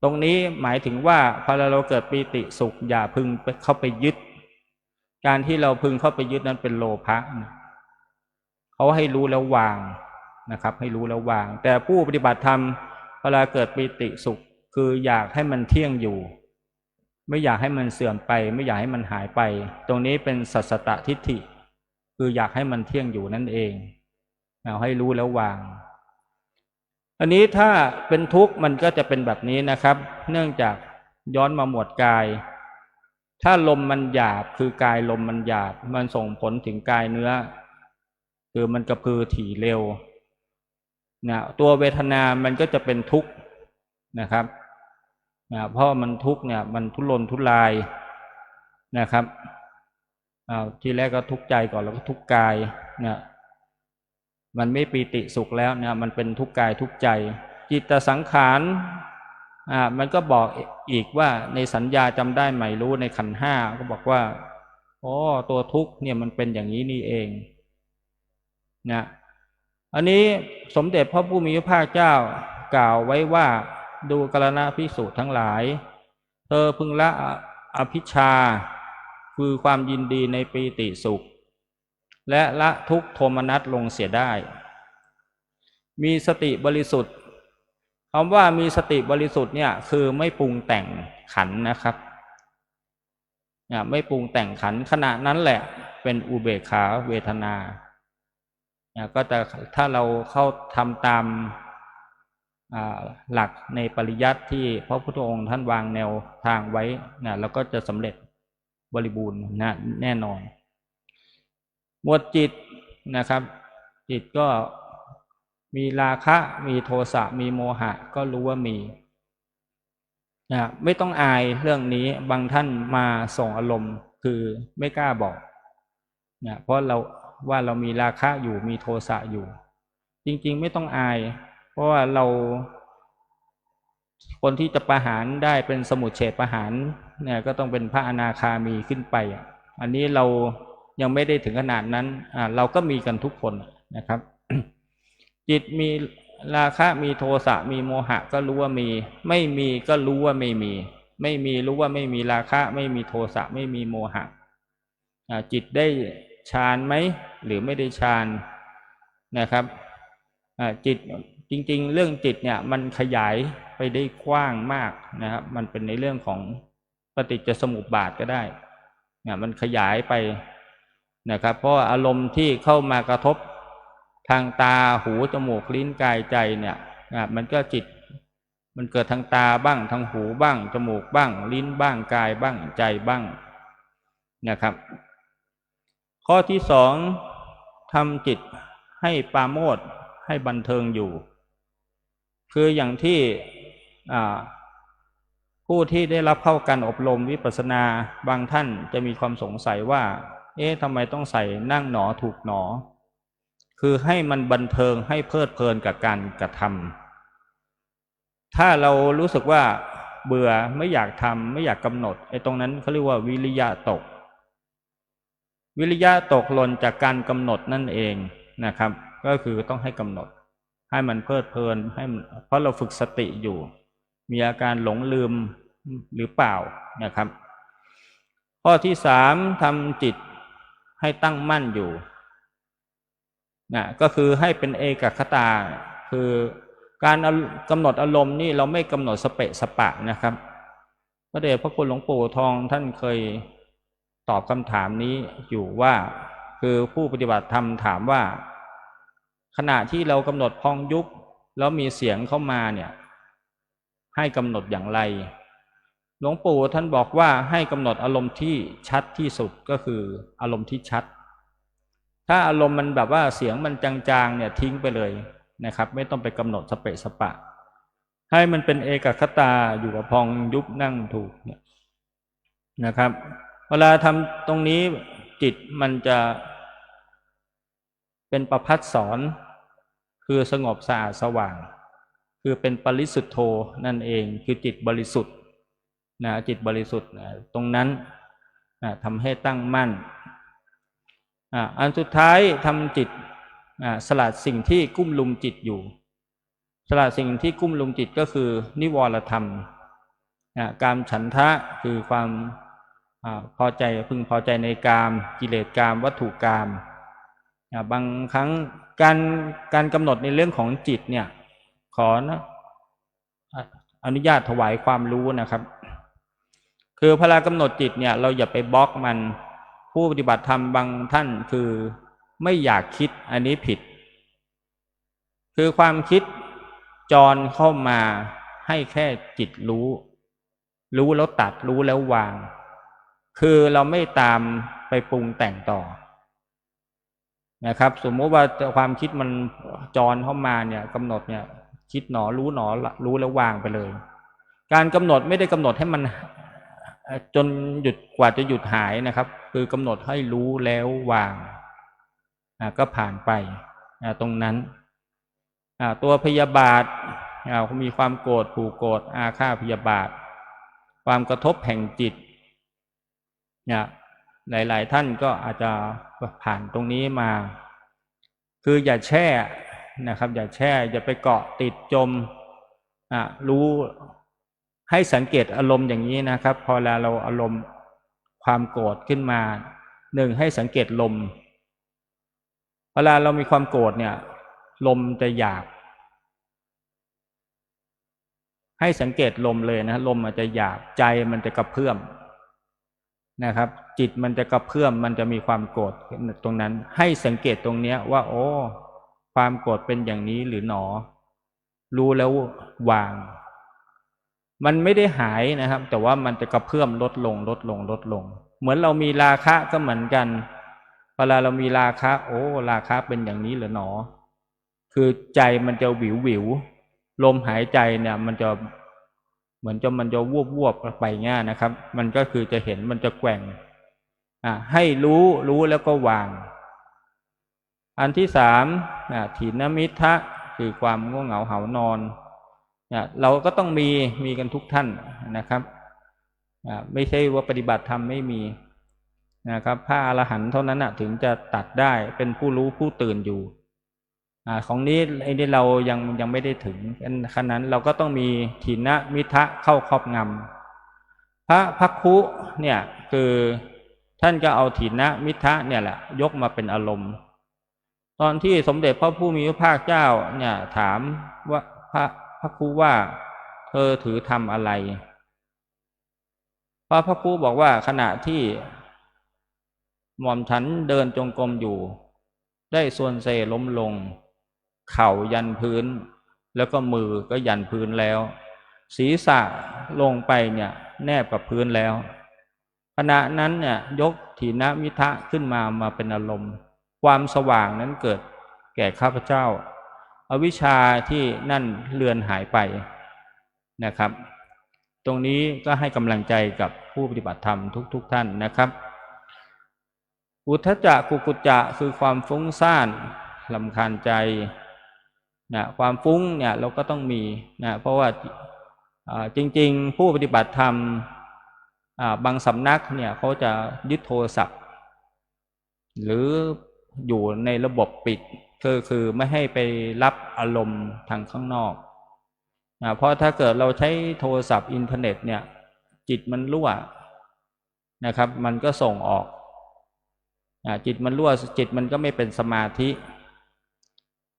ตรงนี้หมายถึงว่าพอเราเกิดปีติสุขอย่าพึงเข้าไปยึดการที่เราพึงเข้าไปยึดนั้นเป็นโลภะเขาให้รู้แล้ววางนะครับให้รู้แล้ววางแต่ผู้ปฏิบัติธรรมเวลาเกิดปีติสุขคืออยากให้มันเที่ยงอยู่ไม่อยากให้มันเสื่อมไปไม่อยากให้มันหายไปตรงนี้เป็นสัสสตทิฏฐิคืออยากให้มันเที่ยงอยู่นั่นเองเอาให้รู้แล้ววางอันนี้ถ้าเป็นทุกข์มันก็จะเป็นแบบนี้นะครับเนื่องจากย้อนมาหมวดกายถ้าลมมันหยาบคือกายลมมันหยาบมันส่งผลถึงกายเนื้อคือมันกระพือถี่เร็วนะตัวเวทนามันก็จะเป็นทุกข์นะครับนะเพราะมันทุกข์เนี่ยมันทุรนทุรายนะครับทีแรกก็ทุกข์ใจก่อนแล้วก็ทุกข์กายเนี่ยมันไม่ปีติสุขแล้วเนี่ยมันเป็นทุกข์กายทุกข์ใจจิตสังขารมันก็บอกอีกว่าในสัญญาจำได้หมายรู้ในขันธ์ห้าก็บอกว่าตัวทุกข์เนี่ยมันเป็นอย่างนี้นี่เองนะอันนี้สมเด็จพระผู้มีพระภาคเจ้ากล่าวไว้ว่าดูกัลยาณภิกษุทั้งหลายเธอพึงละอภิชฌาคือความยินดีในปีติสุขและละทุกข์โทมนัสลงเสียได้มีสติบริสุทธิ์คำว่ามีสติบริสุทธิ์เนี่ยคือไม่ปรุงแต่งขันธ์นะครับเนี่ยไม่ปรุงแต่งขันธ์ขณะนั้นแหละเป็นอุเบกขาเวทนาเนี่ยก็จะถ้าเราเข้าทำตามหลักในปริยัติที่พระพุทธองค์ท่านวางแนวทางไว้เนี่ยเราก็จะสำเร็จบริบูรณ์นะแน่นอนหมวดจิตนะครับจิตก็มีราคะมีโทสะมีโมหะก็รู้ว่ามีนะไม่ต้องอายเรื่องนี้บางท่านมาส่งอารมณ์คือไม่กล้าบอกนะเพราะเรามีราคะอยู่มีโทสะอยู่จริงๆไม่ต้องอายเพราะว่าเราคนที่จะประหารได้เป็นสมุจเฉทประหารเนี่ยก็ต้องเป็นพระอนาคามีขึ้นไปอันนี้เรายังไม่ได้ถึงขนาดนั้นเราก็มีกันทุกคนนะครับ จิตมีราคะมีโทสะมีโมหะก็รู้ว่ามีไม่มีก็รู้ว่าไม่มีไม่มีรู้ว่าไม่มีราคะไม่มีโทสะไม่มีโมหะจิตได้ฌานไหมหรือไม่ได้ฌานนะครับจิตจริงๆเรื่องจิตเนี่ยมันขยายไปได้กว้างมากนะครับมันเป็นในเรื่องของปฏิจจสมุปบาทก็ได้เนี่ยมันขยายไปนะครับเพราะอารมณ์ที่เข้ามากระทบทางตาหูจมูกลิ้นกายใจเนี่ยมันก็จิตมันเกิดทางตาบ้างทางหูบ้างจมูกบ้างลิ้นบ้างกายบ้างใจบ้างนะครับ ข้อที่สองทำจิตให้ปราโมทย์ให้บันเทิงอยู่คืออย่างที่ผู้ที่ได้รับเข้าการอบรมวิปัสสนาบางท่านจะมีความสงสัยว่าทำไมต้องใส่นั่งหนอถูกหนอคือให้มันบันเทิงให้เพลิดเพลินกับการกระทำถ้าเรารู้สึกว่าเบื่อไม่อยากทำไม่อยากกำหนดตรงนั้นเขาเรียกว่าวิริยะตกวิริยะตกหล่นจากการกำหนดนั่นเองนะครับก็คือต้องให้กำหนดให้มันเพลิดเพลินให้เพราะเราฝึกสติอยู่มีอาการหลงลืมหรือเปล่านะครับข้อที่สามทำจิตให้ตั้งมั่นอยู่นะก็คือให้เป็นเอกคตาคือการกำหนดอารมณ์นี่เราไม่กำหนดสเปะสปะนะครับพระเดชพระคุณหลวงปู่ทองท่านเคยตอบคำถามนี้อยู่ว่าคือผู้ปฏิบัติธรรมถามว่าขณะที่เรากำหนดพองยุบแล้วมีเสียงเข้ามาเนี่ยให้กำหนดอย่างไรหลวงปู่ท่านบอกว่าให้กำหนดอารมณ์ที่ชัดที่สุดก็คืออารมณ์ที่ชัดถ้าอารมณ์มันแบบว่าเสียงมันจางๆเนี่ยทิ้งไปเลยนะครับไม่ต้องไปกำหนดสเปะสปะให้มันเป็นเอกคตาอยู่กับพองยุบนั่งถูกเนี่ยนะครับเวลาทำตรงนี้จิตมันจะเป็นประภัสสรคือสงบสะอาดสว่างคือเป็นปริสุทธโธนั่นเองคือจิตบริสุทธิ์นะจิตบริสุทธิ์ตรงนั้นทำให้ตั้งมั่นอันสุดท้ายทำจิตสลัดสิ่งที่กุ้มลุมจิตอยู่สลัดสิ่งที่กุ้มลุมจิตก็คือนิวรธรรมกามฉันทะคือความพอใจพึงพอใจในกามกิเลสกามวัตถุกามบางครั้งการกำหนดในเรื่องของจิตเนี่ยขออนุญาตถวายความรู้นะครับคือพอเรากำหนดจิตเนี่ยเราอย่าไปบล็อกมันผู้ปฏิบัติธรรมบางท่านคือไม่อยากคิดอันนี้ผิดคือความคิดจรเข้ามาให้แค่จิตรู้แล้วตัดรู้แล้ววางคือเราไม่ตามไปปรุงแต่งต่อนะครับสมมติว่าความคิดมันจรเข้ามาเนี่ยกำหนดเนี่ยคิดหนอรู้แล้ววางไปเลยการกำหนดไม่ได้กำหนดให้มันจนหยุดกว่าจะหยุดหายนะครับคือกำหนดให้รู้แล้ววางก็ผ่านไปตรงนั้นตัวพยาบาทมีความโกรธผูกโกรธอาฆาตพยาบาทความกระทบแห่งจิตเนี่ยหลายๆท่านก็อาจจะผ่านตรงนี้มาคืออย่าแช่นะครับอย่าแช่อย่าไปเกาะติดจมรู้ให้สังเกตอารมณ์อย่างนี้นะครับพอเราอารมณ์ความโกรธขึ้นมาหนึ่งให้สังเกตลมเวลาเรามีความโกรธเนี่ยลมจะหยาบให้สังเกตลมเลยนะลมมันจะหยาบใจมันจะกระเพื่อมนะครับจิตมันจะกระเพื่อมมันจะมีความโกรธตรงนั้นให้สังเกตตรงเนี้ยว่าโอ้ความโกรธเป็นอย่างนี้หรือหนอรู้แล้ววางมันไม่ได้หายนะครับแต่ว่ามันจะกระเพื่อมลดลงเหมือนเรามีราคะก็เหมือนกันเวลาเรามีราคะโอ้ราคะเป็นอย่างนี้หรือหนอคือใจมันจะวิวลมหายใจเนี่ยมันจะเหมือนมันจะวูบไปง่ายนะครับมันก็คือจะเห็นมันจะแกว่งให้รู้แล้วก็วางอันที่สามถีนมิทะคือความง่วงเหงาหานอนเราก็ต้องมีกันทุกท่านนะครับไม่ใช่ว่าปฏิบัติธรรมไม่มีนะครับพระอรหันต์เท่านั้นถึงจะตัดได้เป็นผู้รู้ผู้ตื่นอยู่ของนี้ไอ้นี่เรายังไม่ได้ถึงขนาดนั้นเราก็ต้องมีถีนมิทะเข้าครอบงำพระภักคุเนี่ยคือท่านก็เอาถีนมิทะเนี่ยแหละยกมาเป็นอารมณ์ตอนที่สมเด็จพระผู้มีพระภาคเจ้าเนี่ยถามว่าพระภักคุว่าเธอถือทำอะไรพระภักคุบอกว่าขณะที่หม่อมฉันเดินจงกรมอยู่ได้ส่วนเซล้มลงเข่ายันพื้นแล้วก็มือก็ยันพื้นแล้วศีรษะลงไปเนี่ยแนบกับพื้นแล้ว ขณะนั้นเนี่ยยกถีนมิทะขึ้นมาเป็นอารมณ์ความสว่างนั้นเกิดแก่ข้าพเจ้าอวิชชาที่นั่นเลือนหายไปนะครับ ตรงนี้ก็ให้กำลังใจกับผู้ปฏิบัติธรรมทุกท่านนะครับอุทธัจจะกุกุจจะคือความฟุ้งซ่านรำคาญใจนะความฟุ้งเนี่ยเราก็ต้องมีนะเพราะว่าจริงๆผู้ปฏิบัติธรรมบางสำนักเนี่ยเขาจะยึดโทรศัพท์หรืออยู่ในระบบปิดคือไม่ให้ไปรับอารมณ์ทางข้างนอกเพราะถ้าเกิดเราใช้โทรศัพท์อินเทอร์เน็ตเนี่ยจิตมันรั่วนะครับมันก็ส่งออกจิตมันรั่วจิตมันก็ไม่เป็นสมาธิ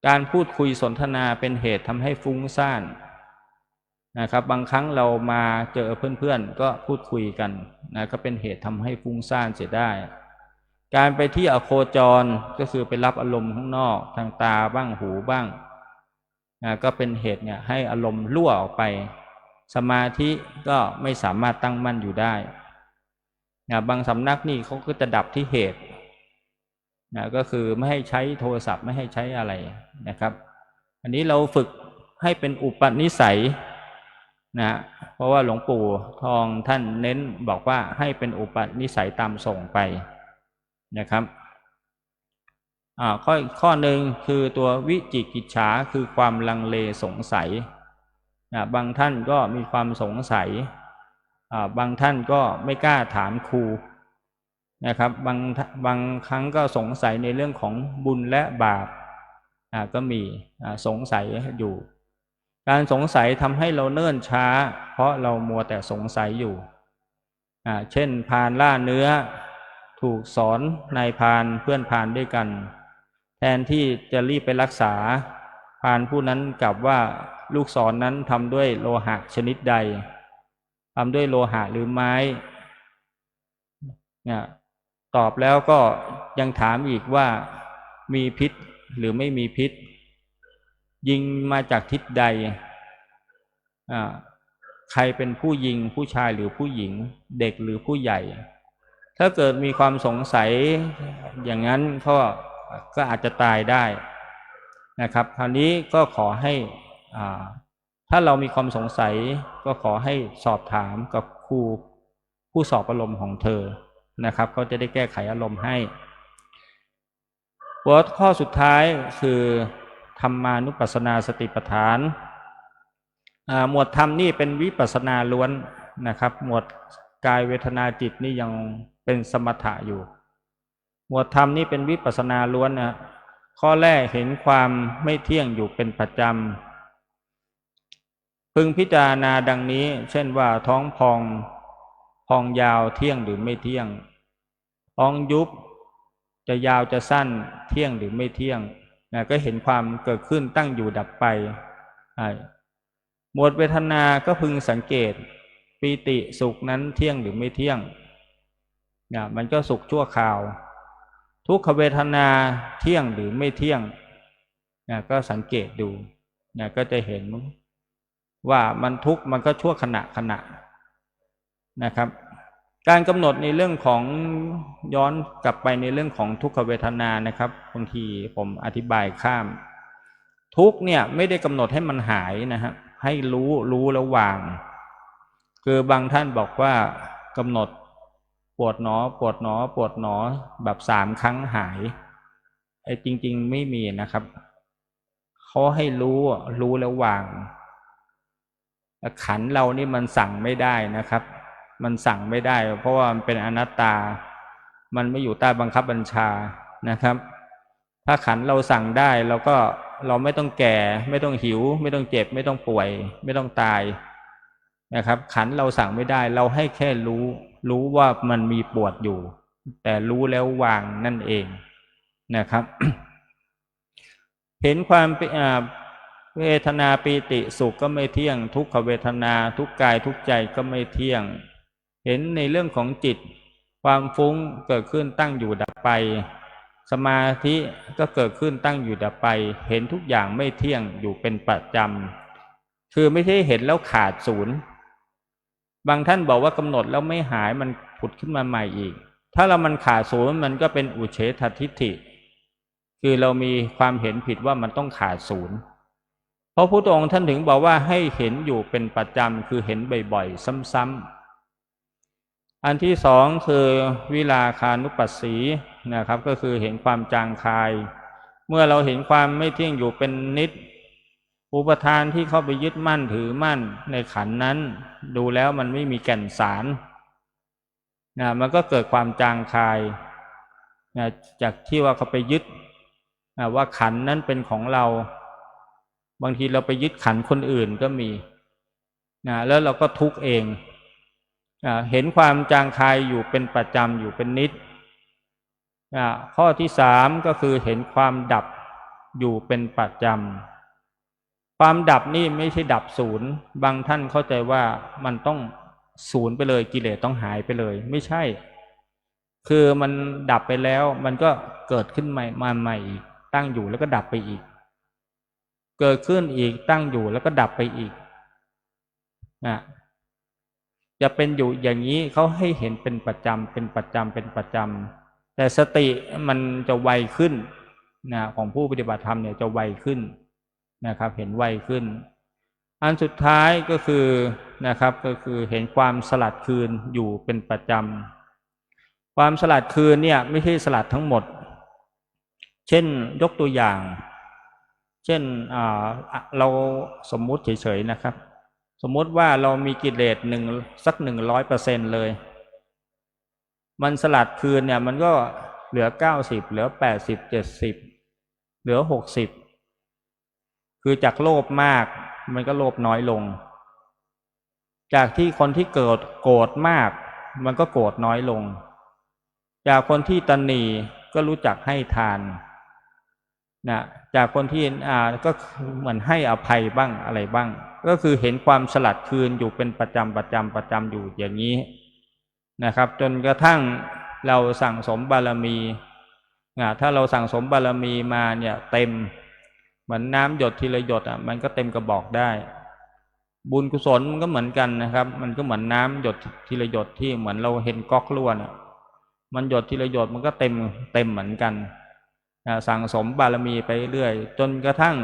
การพูดคุยสนทนาเป็นเหตุทำให้ฟุ้งซ่านนะครับบางครั้งเรามาเจอเพื่อนๆก็พูดคุยกันนะก็เป็นเหตุทำให้ฟุ้งซ่านเสียได้การไปที่อโคจรก็คือไปรับอารมณ์ข้างนอกทางตาบ้างหูบ้างก็เป็นเหตุเนี่ยให้อารมณ์รั่วออกไปสมาธิก็ไม่สามารถตั้งมั่นอยู่ได้บางสำนักนี่เขาก็จะดับที่เหตุก็คือไม่ให้ใช้โทรศัพท์ไม่ให้ใช้อะไรนะครับอันนี้เราฝึกให้เป็นอุปนิสัยนะเพราะว่าหลวงปู่ทองท่านเน้นบอกว่าให้เป็นอุปนิสัยตามส่งไปนะครับข้อหนึ่งคือตัววิจิกิจฉาคือความลังเลสงสัยบางท่านก็มีความสงสัยบางท่านก็ไม่กล้าถามครูนะครับบางครั้งก็สงสัยในเรื่องของบุญและบาปก็มีสงสัยอยู่การสงสัยทำให้เราเนิ่นช้าเพราะเรามัวแต่สงสัยอยู่เช่นพรานล่าเนื้อถูกสอนนายพรานเพื่อนพรานด้วยกันแทนที่จะรีบไปรักษาพรานผู้นั้นกลับว่าลูกศรนั้นทำด้วยโลหะชนิดใดทำด้วยโลหะหรือไม้ตอบแล้วก็ยังถามอีกว่ามีพิษหรือไม่มีพิษยิงมาจากทิศใดใครเป็นผู้ยิงผู้ชายหรือผู้หญิงเด็กหรือผู้ใหญ่ถ้าเกิดมีความสงสัยอย่างนั้นก็อาจจะตายได้นะครับคราวนี้ก็ขอให้ถ้าเรามีความสงสัยก็ขอให้สอบถามกับครูผู้สอบอารมณ์ของเธอนะครับเขาจะได้แก้ไขอารมณ์ให้หัวข้อสุดท้ายคือธรรมานุปัสสนาสติปัฏฐานหมวดธรรมนี่เป็นวิปัสสนาล้วนนะครับหมวดกายเวทนาจิตนี่ยังเป็นสมถะอยู่หมวดธรรมนี่เป็นวิปัสสนาล้วนนะข้อแรกเห็นความไม่เที่ยงอยู่เป็นประจำพึงพิจารณาดังนี้เช่นว่าท้องพองยาวเที่ยงหรือไม่เที่ยงท้องยุบจะยาวจะสั้นเที่ยงหรือไม่เที่ยงก็เห็นความเกิดขึ้นตั้งอยู่ดับไปหมวดเวทนาก็พึงสังเกตปีติสุขนั้นเที่ยงหรือไม่เที่ยงมันก็สุขชั่วคราวทุกขเวทนาเที่ยงหรือไม่เที่ยงก็สังเกตดูก็จะเห็นว่ามันทุกข์มันก็ชั่วขณะนะครับการกำหนดในเรื่องของย้อนกลับไปในเรื่องของทุกขเวทนานะครับบางทีผมอธิบายข้ามทุกเนี่ยไม่ได้กำหนดให้มันหายนะฮะให้รู้แล้ววางคือบางท่านบอกว่ากำหนดปวดหนอปวดหนอปวดหนอแบบ3 ครั้งหายจริงๆไม่มีนะครับเขาให้รู้แล้ววางขันเรานี่มันสั่งไม่ได้นะครับมันสั่งไม่ได้เพราะว่ามันเป็นอนัตตามันไม่อยู่ใต้บังคับบัญชานะครับถ้าขันเราสั่งได้เราไม่ต้องแก่ไม่ต้องหิวไม่ต้องเจ็บไม่ต้องป่วยไม่ต้องตายนะครับขันเราสั่งไม่ได้เราให้แค่รู้ว่ามันมีปวดอยู่แต่รู้แล้ววางนั่นเองนะครับ เห็นความเวทนาปีติสุขก็ไม่เที่ยงทุกขเวทนาทุกกายทุกใจก็ไม่เที่ยงเห็นในเรื่องของจิตความฟุ้งเกิดขึ้นตั้งอยู่ดับไปสมาธิก็เกิดขึ้นตั้งอยู่ดับไปเห็นทุกอย่างไม่เที่ยงอยู่เป็นประจำคือไม่ใช่เห็นแล้วขาดศูนย์ บางท่านบอกว่ากำหนดแล้วไม่หายมันผุดขึ้นมาใหม่อีกถ้าเรามันขาดศูนย์มันก็เป็นอุเฉททิฏฐิคือเรามีความเห็นผิดว่ามันต้องขาดศูนย์เพราะพระพุทธองค์ท่านถึงบอกว่าให้เห็นอยู่เป็นประจำคือเห็นบ่อยๆซ้ำๆอันที่สองคือวิราคานุปัสสีนะครับก็คือเห็นความจางคายเมื่อเราเห็นความไม่เที่ยงอยู่เป็นนิจอุปทานที่เข้าไปยึดมั่นถือมั่นในขันธ์นั้นดูแล้วมันไม่มีแก่นสารมันก็เกิดความจางคายจากที่ว่าเขาไปยึดว่าขันธ์นั้นเป็นของเราบางทีเราไปยึดขันธ์คนอื่นก็มีแล้วเราก็ทุกข์เองเห็นความจางคายอยู่เป็นประจำอยู่เป็นนิจข้อที่สามก็คือเห็นความดับอยู่เป็นประจำความดับนี่ไม่ใช่ดับศูนย์บางท่านเข้าใจว่ามันต้องศูนย์ไปเลยกิเลสต้องหายไปเลยไม่ใช่คือมันดับไปแล้วมันก็เกิดขึ้นใหม่มาใหม่อีกตั้งอยู่แล้วก็ดับไปอีกเกิดขึ้นอีกตั้งอยู่แล้วก็ดับไปอีกจะเป็นอยู่อย่างนี้เขาให้เห็นเป็นประจำเป็นประจำเป็นประจำแต่สติมันจะไวขึ้นของผู้ปฏิบัติธรรมเนี่ยจะไวขึ้นนะครับเห็นไวขึ้นอันสุดท้ายก็คือนะครับก็คือเห็นความสลัดคืนอยู่เป็นประจำความสลัดคืนเนี่ยไม่ใช่สลัดทั้งหมดเช่นยกตัวอย่างเช่นเราสมมุติเฉยๆนะครับสมมุติว่าเรามีกิเลสสัก100%เลยมันสลัดคืนเนี่ยมันก็เหลือ90เหลือ80 70เหลือ60คือจากโลภมากมันก็โลภน้อยลงจากที่คนที่เกิดโกรธมากมันก็โกรธน้อยลงจากคนที่ตณีก็รู้จักให้ทานจากคนที่ก็เหมือนให้อภัยบ้างอะไรบ้างก็คือเห็นความสลัดคืนอยู่เป็นประจำอยู่อย่างนี้นะครับจนกระทั่งเราสั่งสมบารมีถ้าเราสั่งสมบารมีมาเนี่ยเต็มเหมือนน้ำหยดทีละหยดมันก็เต็มกระบอกได้บุญกุศลมันก็เหมือนกันนะครับมันก็เหมือนน้ำหยดทีละหยดที่เหมือนเราเห็นก๊อกรั่วมันหยดทีละหยดมันก็เต็มเหมือนกันสั่งสมบารมีไปเรื่อยจนกระทั่ง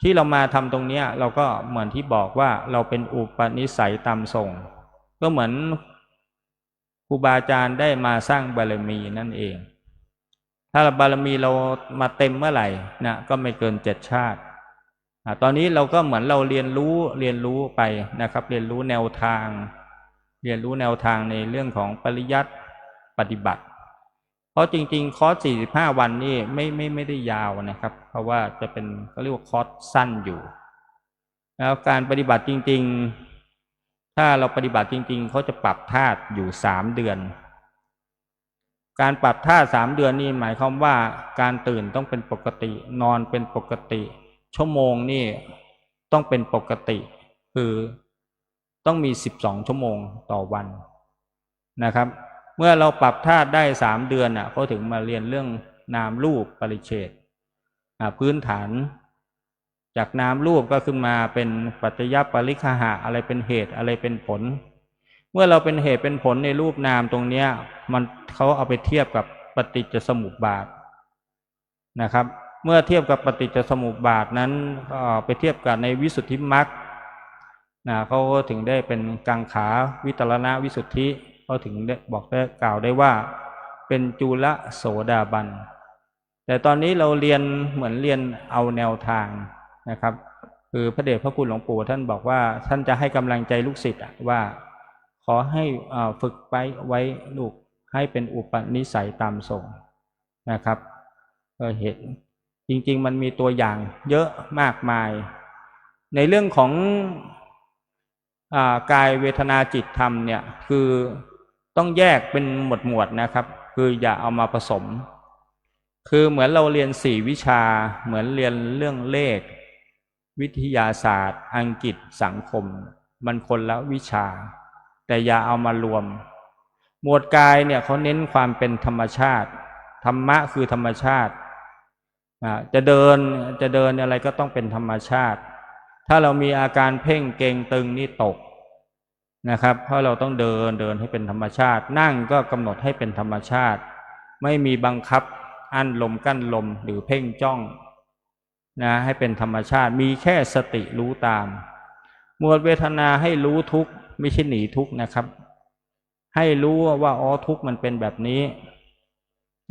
ที่เรามาทำตรงนี้เราก็เหมือนที่บอกว่าเราเป็นอุปนิสัยตามส่งก็เหมือนครูบาอาจารย์ได้มาสร้างบารมีนั่นเองถ้าบารมีเรามาเต็มเมื่อไหร่ก็ไม่เกิน7 ชาติตอนนี้เราก็เหมือนเราเรียนรู้ไปนะครับเรียนรู้แนวทางในเรื่องของปริยัติปฏิบัติเพราะจริงๆคอร์ส45 วันนี่ไม่ได้ยาวนะครับเพราะว่าจะเป็นเขาเรียกว่าคอร์สสั้นอยู่แล้วการปฏิบัติจริงๆถ้าเราปฏิบัติจริงๆเขาจะปรับธาตุอยู่3 เดือนการปรับธาตุ3 เดือนนี่หมายความว่าการตื่นต้องเป็นปกตินอนเป็นปกติชั่วโมงนี่ต้องเป็นปกติคือต้องมี12 ชั่วโมงต่อวันนะครับเมื่อเราปรับธาตุได้3 เดือนเขาถึงมาเรียนเรื่องนามรูปปริเฉดพื้นฐานจากนามรูปก็ขึ้นมาเป็นปัจจยปริคหะอะไรเป็นเหตุอะไรเป็นผลเมื่อเราเป็นเหตุเป็นผลในรูปนามตรงนี้มันเขาเอาไปเทียบกับปฏิจจสมุปบาทนะครับเมื่อเทียบกับปฏิจจสมุปบาทนั้นก็ไปเทียบกับในวิสุทธิมรรคเขาถึงได้เป็นกังขาวิตรณวิสุทธิเขาถึงได้บอกได้กล่าวได้ว่าเป็นจุลโสดาบันแต่ตอนนี้เราเรียนเหมือนเรียนเอาแนวทางนะครับคือพระเดชพระคุณหลวงปู่ท่านบอกว่าท่านจะให้กำลังใจลูกศิษย์ว่าขอให้ฝึกไปไว้ลูกให้เป็นอุปนิสัยตามส่งนะครับเห็นจริงๆมันมีตัวอย่างเยอะมากมายในเรื่องของกายเวทนาจิตธรรมเนี่ยคือต้องแยกเป็นหมวดนะครับคืออย่าเอามาผสมคือเหมือนเราเรียน4 วิชาเหมือนเรียนเรื่องเลขวิทยาศาสตร์อังกฤษสังคมมันคนละวิชาแต่อย่าเอามารวมหมวดกายเนี่ยเขาเน้นความเป็นธรรมชาติธรรมะคือธรรมชาติจะเดินอะไรก็ต้องเป็นธรรมชาติถ้าเรามีอาการเพ่งเกร็งตึงนี่ตก นะครับเพราะเราต้องเดินให้เป็นธรรมชาตินั่งก็กำหนดให้เป็นธรรมชาติไม่มีบังคับอั้นลมกั้นลมหรือเพ่งจ้องนะให้เป็นธรรมชาติมีแค่สติรู้ตามหมวดเวทนาให้รู้ทุกข์ไม่ใช่หนีทุกข์นะครับให้รู้ว่าอ๋อทุกข์มันเป็นแบบนี้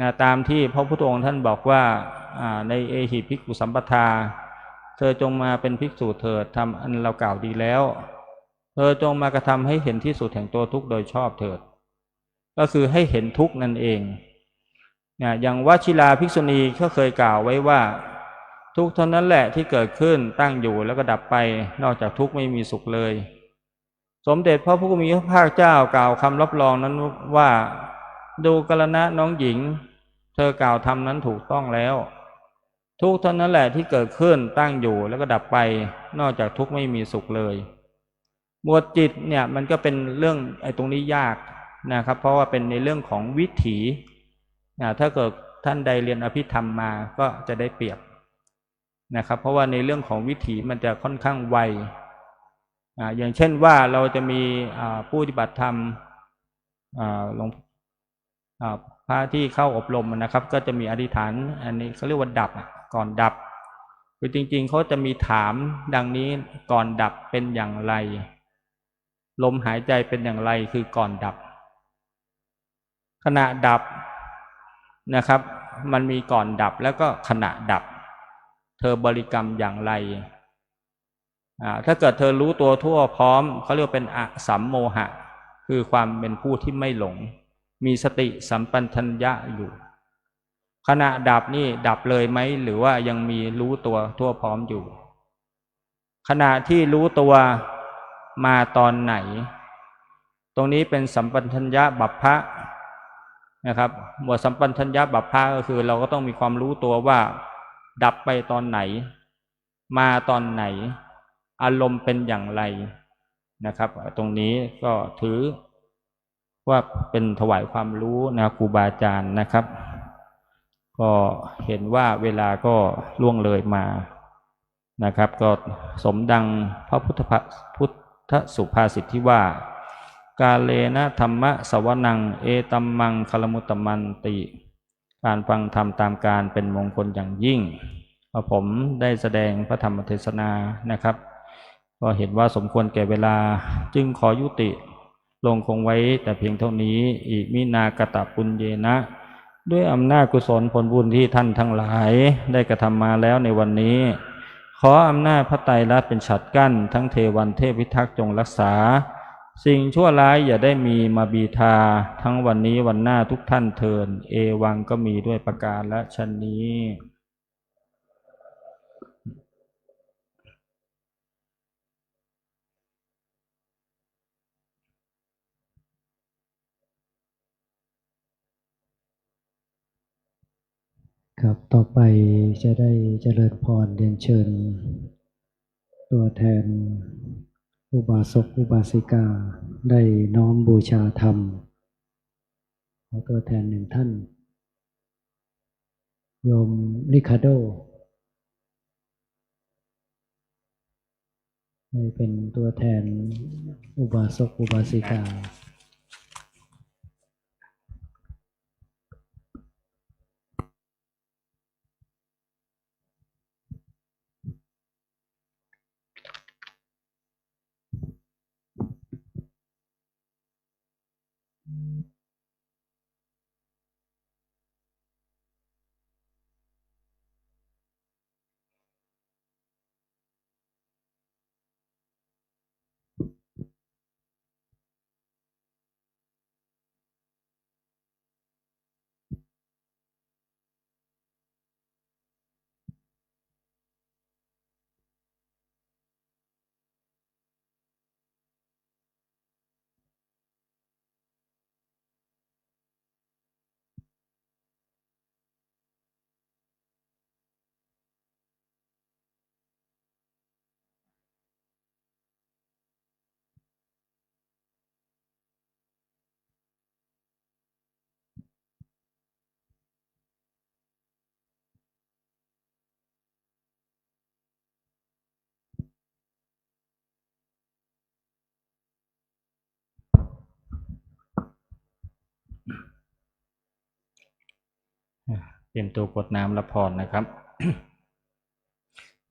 นะตามที่พระพุทธองค์ท่านบอกว่าในเอหิภิกขุสัมปทาเธอจงมาเป็นภิกษุเถิดทำอันเรากล่าวดีแล้วเธอจงมากระทำให้เห็นที่สุดแห่งตัวทุกข์โดยชอบเถิดก็คือให้เห็นทุกข์นั่นเองอย่างวชิราภิกษุณีก็เคยกล่าวไว้ว่าทุกข์เท่านั้นแหละที่เกิดขึ้นตั้งอยู่แล้วก็ดับไปนอกจากทุกข์ไม่มีสุขเลยสมเด็จพระผู้มีพระภาคเจ้ากล่าวคำรับรองนั้นว่าดูกรณะน้องหญิงเธอกล่าวธรรมนั้นถูกต้องแล้วทุกข์เท่านั้นแหละที่เกิดขึ้นตั้งอยู่แล้วก็ดับไปนอกจากทุกข์ไม่มีสุขเลยหมวดจิตเนี่ยมันก็เป็นเรื่องตรงนี้ยากนะครับเพราะว่าเป็นในเรื่องของวิถีถ้าเกิดท่านใดเรียนอภิธรรมมาก็จะได้เปรียบนะครับเพราะว่าในเรื่องของวิถีมันจะค่อนข้างไวอย่างเช่นว่าเราจะมีผู้ปฏิบัติธรรมหลวงพระที่เข้าอบรมนะครับก็จะมีอธิษฐานอันนี้เขาเรียกว่าดับก่อนดับคือจริงๆเขาจะมีถามดังนี้ก่อนดับเป็นอย่างไรลมหายใจเป็นอย่างไรคือก่อนดับขณะดับนะครับมันมีก่อนดับแล้วก็ขณะดับเธอบริกรรมอย่างไรถ้าเกิดเธอรู้ตัวทั่วพร้อมเขาเรียกเป็นอสัมโมหะคือความเป็นผู้ที่ไม่หลงมีสติสัมปชัญญะอยู่ขณะดับนี่ดับเลยไหมหรือว่ายังมีรู้ตัวทั่วพร้อมอยู่ขณะที่รู้ตัวมาตอนไหนตรงนี้เป็นสัมปชัญญะบัพพะนะครับหมวดสัมปชัญญะบัพพะก็คือเราก็ต้องมีความรู้ตัวว่าดับไปตอนไหนมาตอนไหนอารมณ์เป็นอย่างไรนะครับตรงนี้ก็ถือว่าเป็นถวายความรู้นะครูบาอาจารย์นะครับก็เห็นว่าเวลาก็ล่วงเลยมานะครับก็สมดังพระพุทธสุภาษิตที่ว่ากาเลนะธรรมะสวนังเอตัมมังคลมุตตมันติการฟังธรรมตามการเป็นมงคลอย่างยิ่งผมได้แสดงพระธรรมเทศนานะครับก็เห็นว่าสมควรแก่เวลาจึงขอยุติลงคงไว้แต่เพียงเท่านี้อิมินากตปุญเยนะด้วยอำนาจกุศลผลบุญที่ท่านทั้งหลายได้กระทำมาแล้วในวันนี้ขออำนาจพระไตรลักษณ์เป็นฉัตรกั้นทั้งเทวันเทพพิทักษ์จงรักษาสิ่งชั่วร้ายอย่าได้มีมาบีทาทั้งวันนี้วันหน้าทุกท่านเทินเอวังก็มีด้วยประการและชนนี้ครับต่อไปจะได้เจริญพรเรียนเชิญตัวแทนอุบาสกอุบาสิกาได้น้อมบูชาธรรมขอตัวแทนหนึ่งท่านโยมริคาโดได้เป็นตัวแทนอุบาสกอุบาสิกา เตรียมตัวกรวดน้ำรับพรนะครับ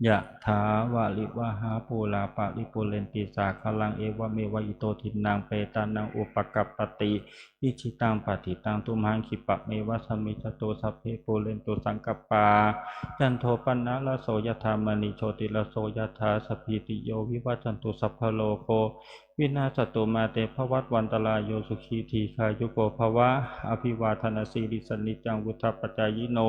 ยะถาวาลิวหาปูลาปะริปุเรนติสาคลังเอวะเมวะอิโตทินังเปตานังอุปกัปปติอิชิตังปฏิตังตุมหังคิปะเมวะสมิจโตสัพเพปูเรนตุสังกปปาจันโทปนะละโสยถามณีโชติละโสยถาสพพิติโยวิวัจจันตุสัพพะโลโควินาศตุมาเตภวัตวันตรายโยสุขีทีคายุโกภวะอภิวาทนาสีริสนิจังวุฒปัจจายโน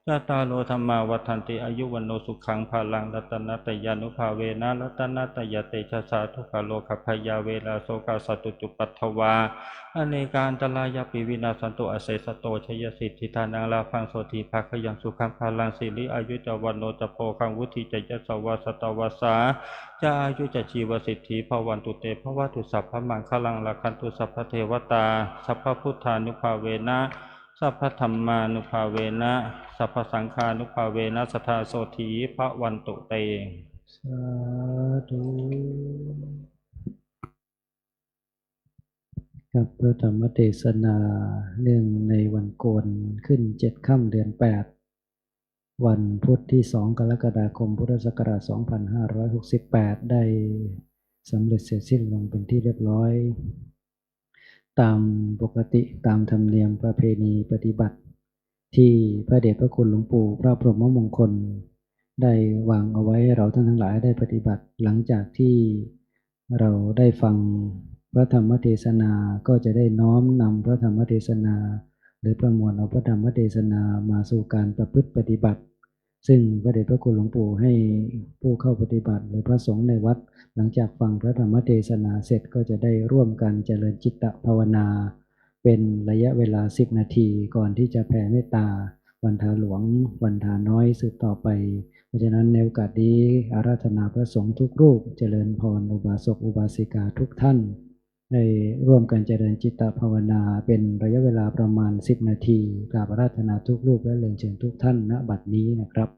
ยะตาโลธรรมาวัฏันติอายุวันโนสุขังภาลังรัตนัตยานุภาเวนะรัตนัตยเตชะสาทุกขโลกพยาเวลาโสกาสตุจุปัตถวาอเนกาอันตรายาปิวินาสันตุอเสสโตชยสิทธิธานังลาภังโสติภาคยังสุขังภาลังสิริอายุจวันโนจโพคังวุธิจยสวาสตวาสาจะอายุจะชีวสิทธิภวันตุเตภวตุสัพพมังคลังละคันตุสัพพเทวตาสัพพพุทธานุภาเวนะสัพพธรรมานุภาเวนะสัพพสังฆานุภาเวนะสัทธาโสธีภวันตุเต สาธุกับพระธรรมเทศนาเรื่องในวันโกนขึ้น7 ค่ำเดือน 8วันพุธที่2 กรกฎาคมพุทธศักราช2568ได้สำเร็จเสร็จสิ้นลงเป็นที่เรียบร้อยตามปกติตามธรรมเนียมประเพณีปฏิบัติที่พระเดชพระคุณหลวงปู่พระพรหมมงคลได้วางเอาไว้ให้เราท่านทั้งหลายได้ปฏิบัติหลังจากที่เราได้ฟังพระธรรมเทศนาก็จะได้น้อมนำพระธรรมเทศนาหรือประมวลเอาพระธรรมเทศนามาสู่การประพฤติปฏิบัติซึ่งพระเดชพระคุณหลวงปู่ให้ผู้เข้าปฏิบัติหรือพระสงฆ์ในวัดหลังจากฟังพระธรรมเทศนาเสร็จก็จะได้ร่วมกันเจริญจิตตภาวนาเป็นระยะเวลา10 นาทีก่อนที่จะแผ่เมตตาวันทาหลวงวันทาน้อยสืบต่อไปเพราะฉะนั้นในโอกาสนี้อาราธนาพระสงฆ์ทุกรูปเจริญพรอุบาสกอุบาสิกาทุกท่านได้ร่วมกันเจริญจิตตภาวนาเป็นระยะเวลาประมาณ10 นาทีกราบอาราธนาทุกรูปและเรียนเชิญทุกท่านณบัดนี้นะครับ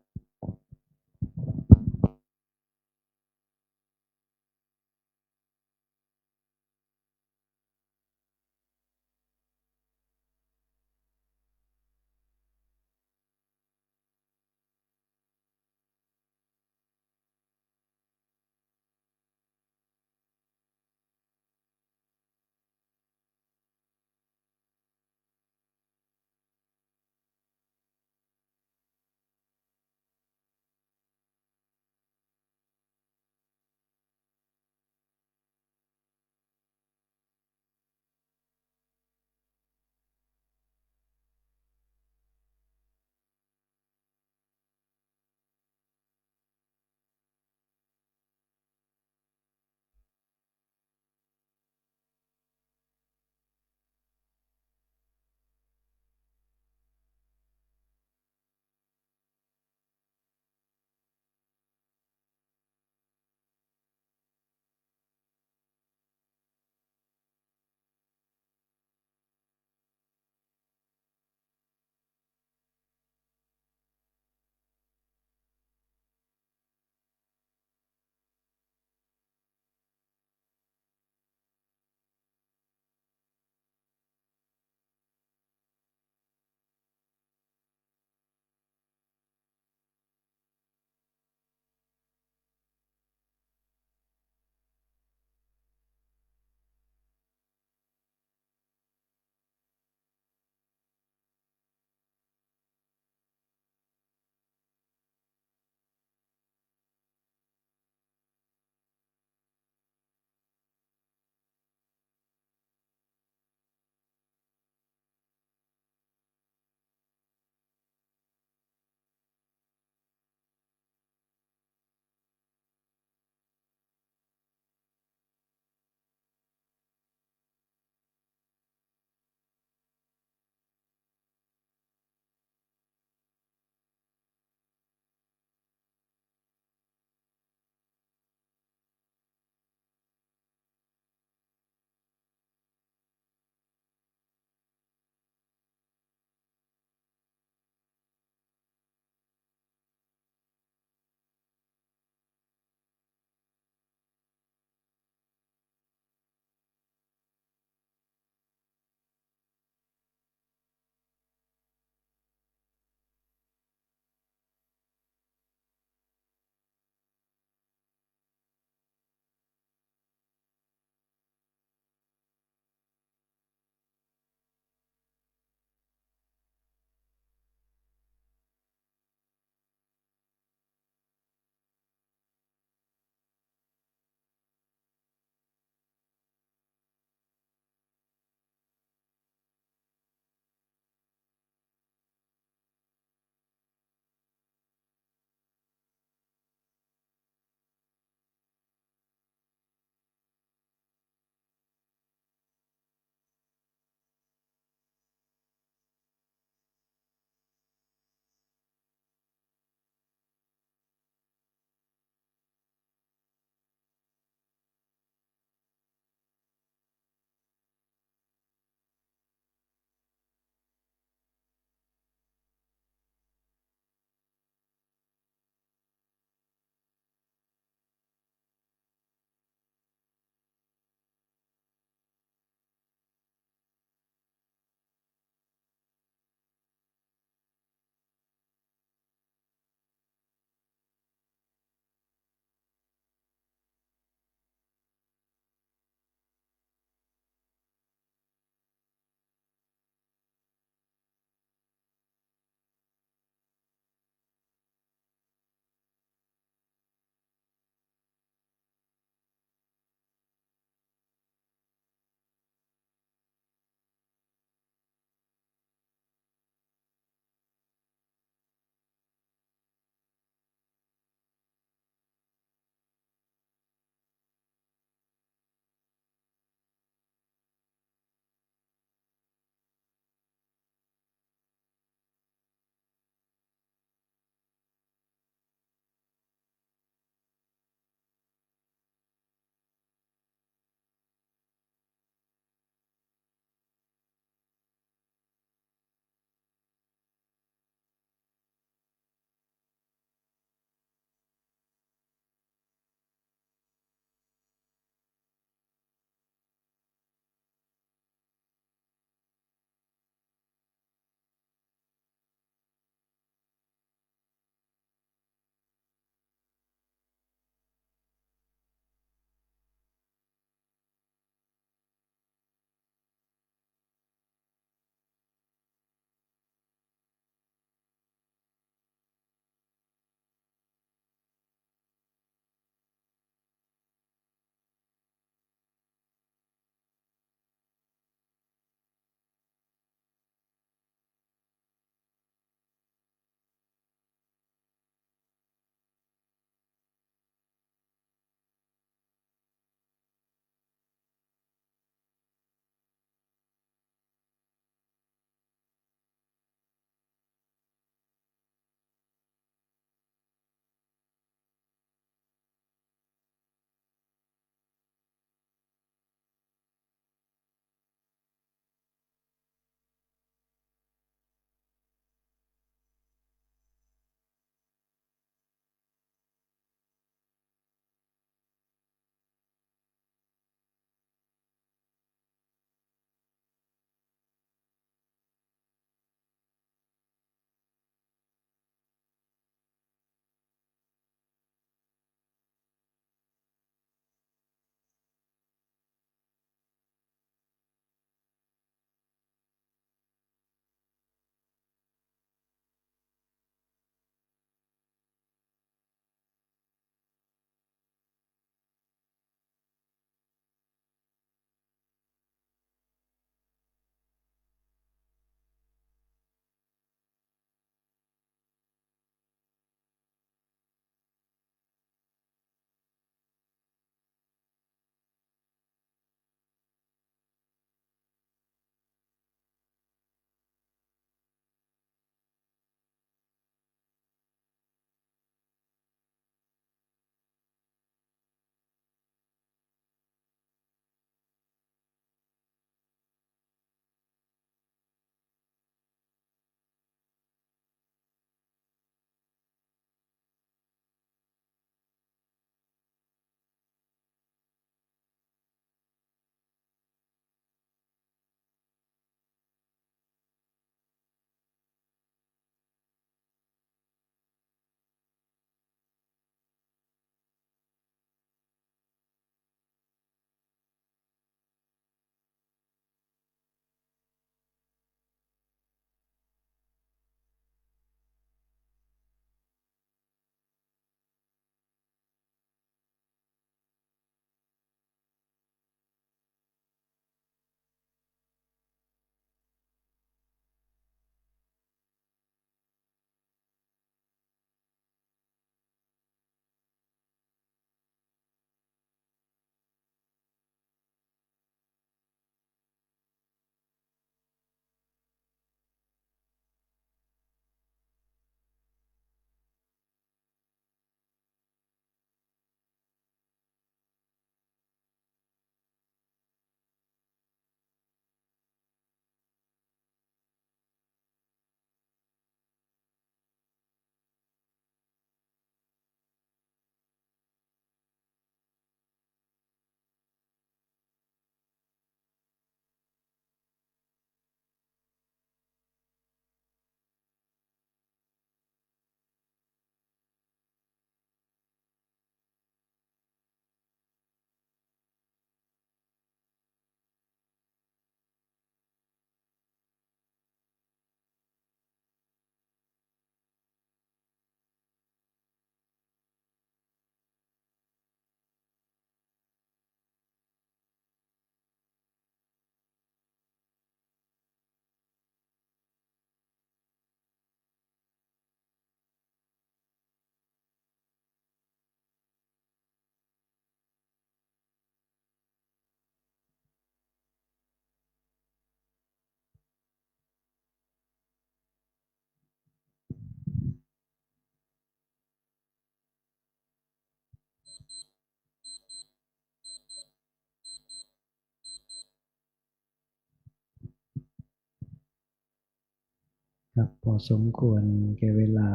ครับพอสมควรแก่เวลา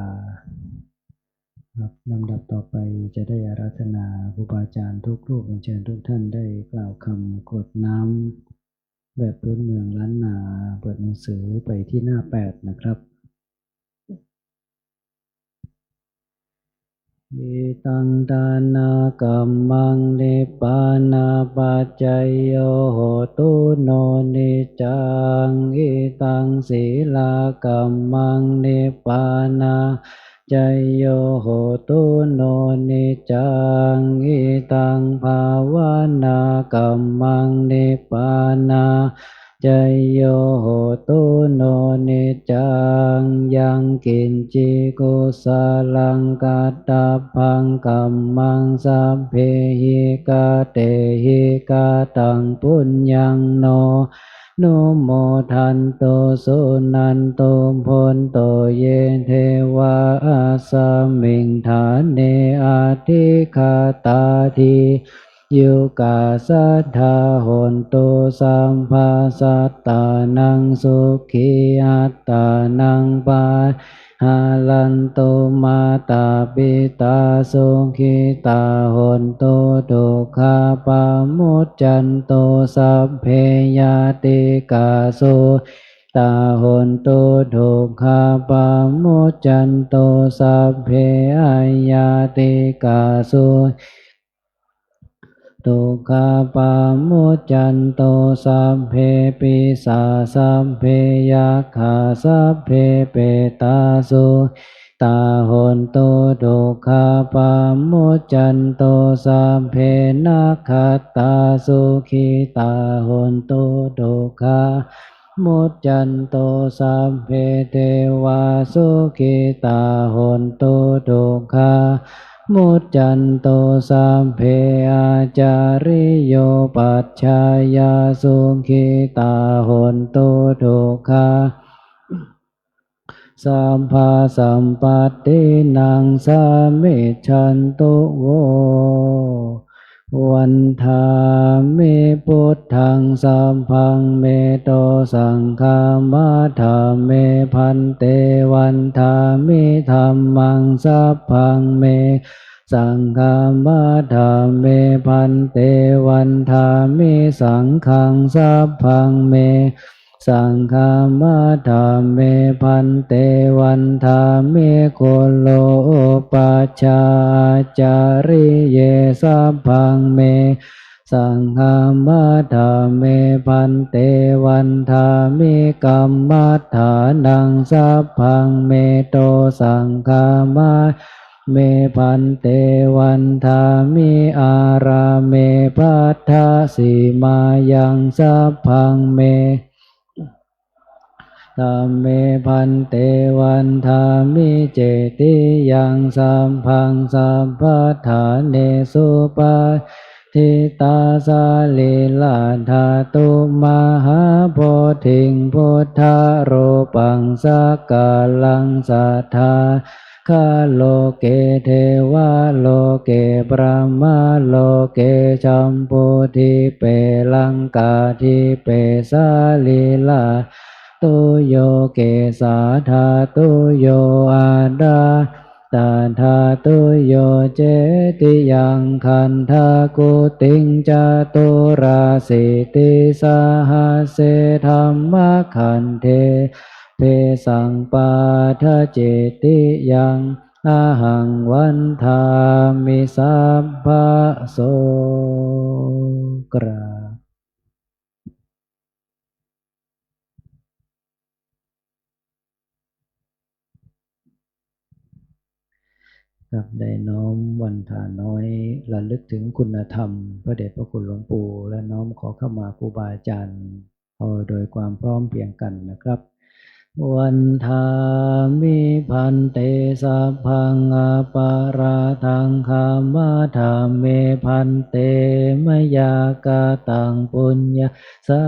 ครับลำดับต่อไปจะได้อาราธนาครูบาอาจารย์ทุกรูปเชิญทุกท่านได้กล่าวคำกรวดน้ำแบบพื้นเมืองล้านนาเปิดหนังสือไปที่หน้า8นะครับวิตังทานากัมมังนิปปานาปัจจยโยโหตุโนนิจังอิตังศีลากัมมังนิปปานาจยโยโหตุโนนิจังอิตังภาวนากัมมังนิปปานาจยโยโหตุโนนิจังยังกินจิกุสาลังกัตตพังกัมมังสัพเพหิกาเตหิกาตังปุญญังโนนุโมทันโตสุนันโตพลโตเยเทวาอาสามิงฐานเนอาทิคาตาทียุกาสัทธาโหนตุสัมภาสัตตานังสุขีอัตตานังปาหาลันโตมาตาปิตาสุขิตาโหนตุทุกขาปามุจจันโตสัพเพยติกาสุตาโหนตุทุกขาปามุจจันโตสัพเพอายาติกาสุทุกขาปามุจจันโตสัพเพปิสาสัพเพยัคขาสัพเพเปตาสุตาโหนตุทุกขาปามุจจันโตสัพเพนัคขตาสุขิตาโหนตุทุกขามุจจันโตสัพเพเทวาสุขิตาโหนตุทุกขามุจจันโตสัพเพอาจาริโยปัจฉายาสุขิตาโหนตุทุกขาสัมภาสัมปัตตินังสามิชันตุโววันธามิพุทธังสัมพังเมโตสังฆามาธาเมพันเตวันธามิธัมมังสัพพังเมสังฆามาธาเมพันเตวันธามิสังฆังสัพพังเมสังฆามาธาเมพันเตวันธาเมโคโลปัชฌาจาริเยสัพพังเมสังฆามาธาเมพันเตวันธามิกัมมัฏฐานังสัพพังเมโตสังฆามาเมพันเตวันธามิอาราเมพัทธสีมายังสัพพังเมธัมเมพันเตวันธามิเจติยังสัมพังสัพพะทาเนสุปาทิตาสาลิลาธาตุมหาโพธิงพุทธโรปังสักกาลังสัทธาคาโลเกเทวาโลเกปรมาโลเกชัมพุทิเปลังกาทิเปสาลิลาตุโยเกสาธาตุโยอาดาตาธาตุโยเจติยังคันธากุติงจตุราสิติสหเสธัมมคันเทเพสังปาทะเจติยังอาหังวันธามิสัพพะโสกราครับได้น้อมวันทาน้อยระลึกถึงคุณธรรมพระเดชพระคุณหลวงปู่และน้อมขอเข้ามาครูบาอาจารย์โดยความพร้อมเพรียงกันนะครับ วันทามิพันเตสัพพังอปาราทังคามาธรรมเมพันเตมยากาตังปุญญาสา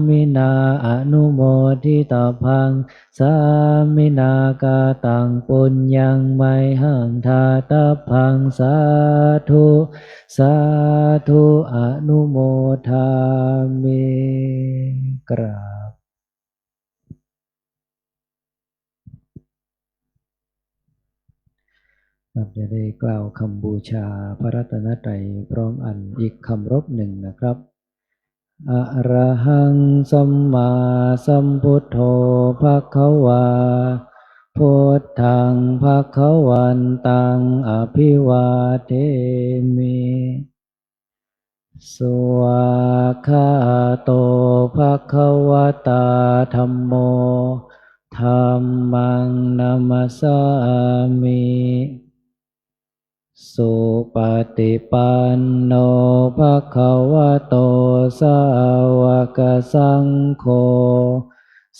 มินาอนุโมทิตาพังสามินากาตังปุญญังไมหังทาตาพังสาธุสาธุอนุโมทามิกราบครับจะได้กล่าวคำบูชาพระรัตนตรัยพร้อมอันอีกคำรบหนึ่งนะครับอะระหังสัมมาสัมพุทโธภควาพุทธังภควันตังอภิวาเทมิสวากขาโตภควตาธัมโมธัมมังนัมสสามิสุปฏิปันโนภควโตสาวกสังโฆ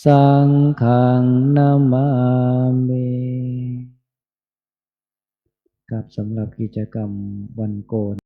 สังฆังนามามิครับสำหรับกิจกรรมวันโกน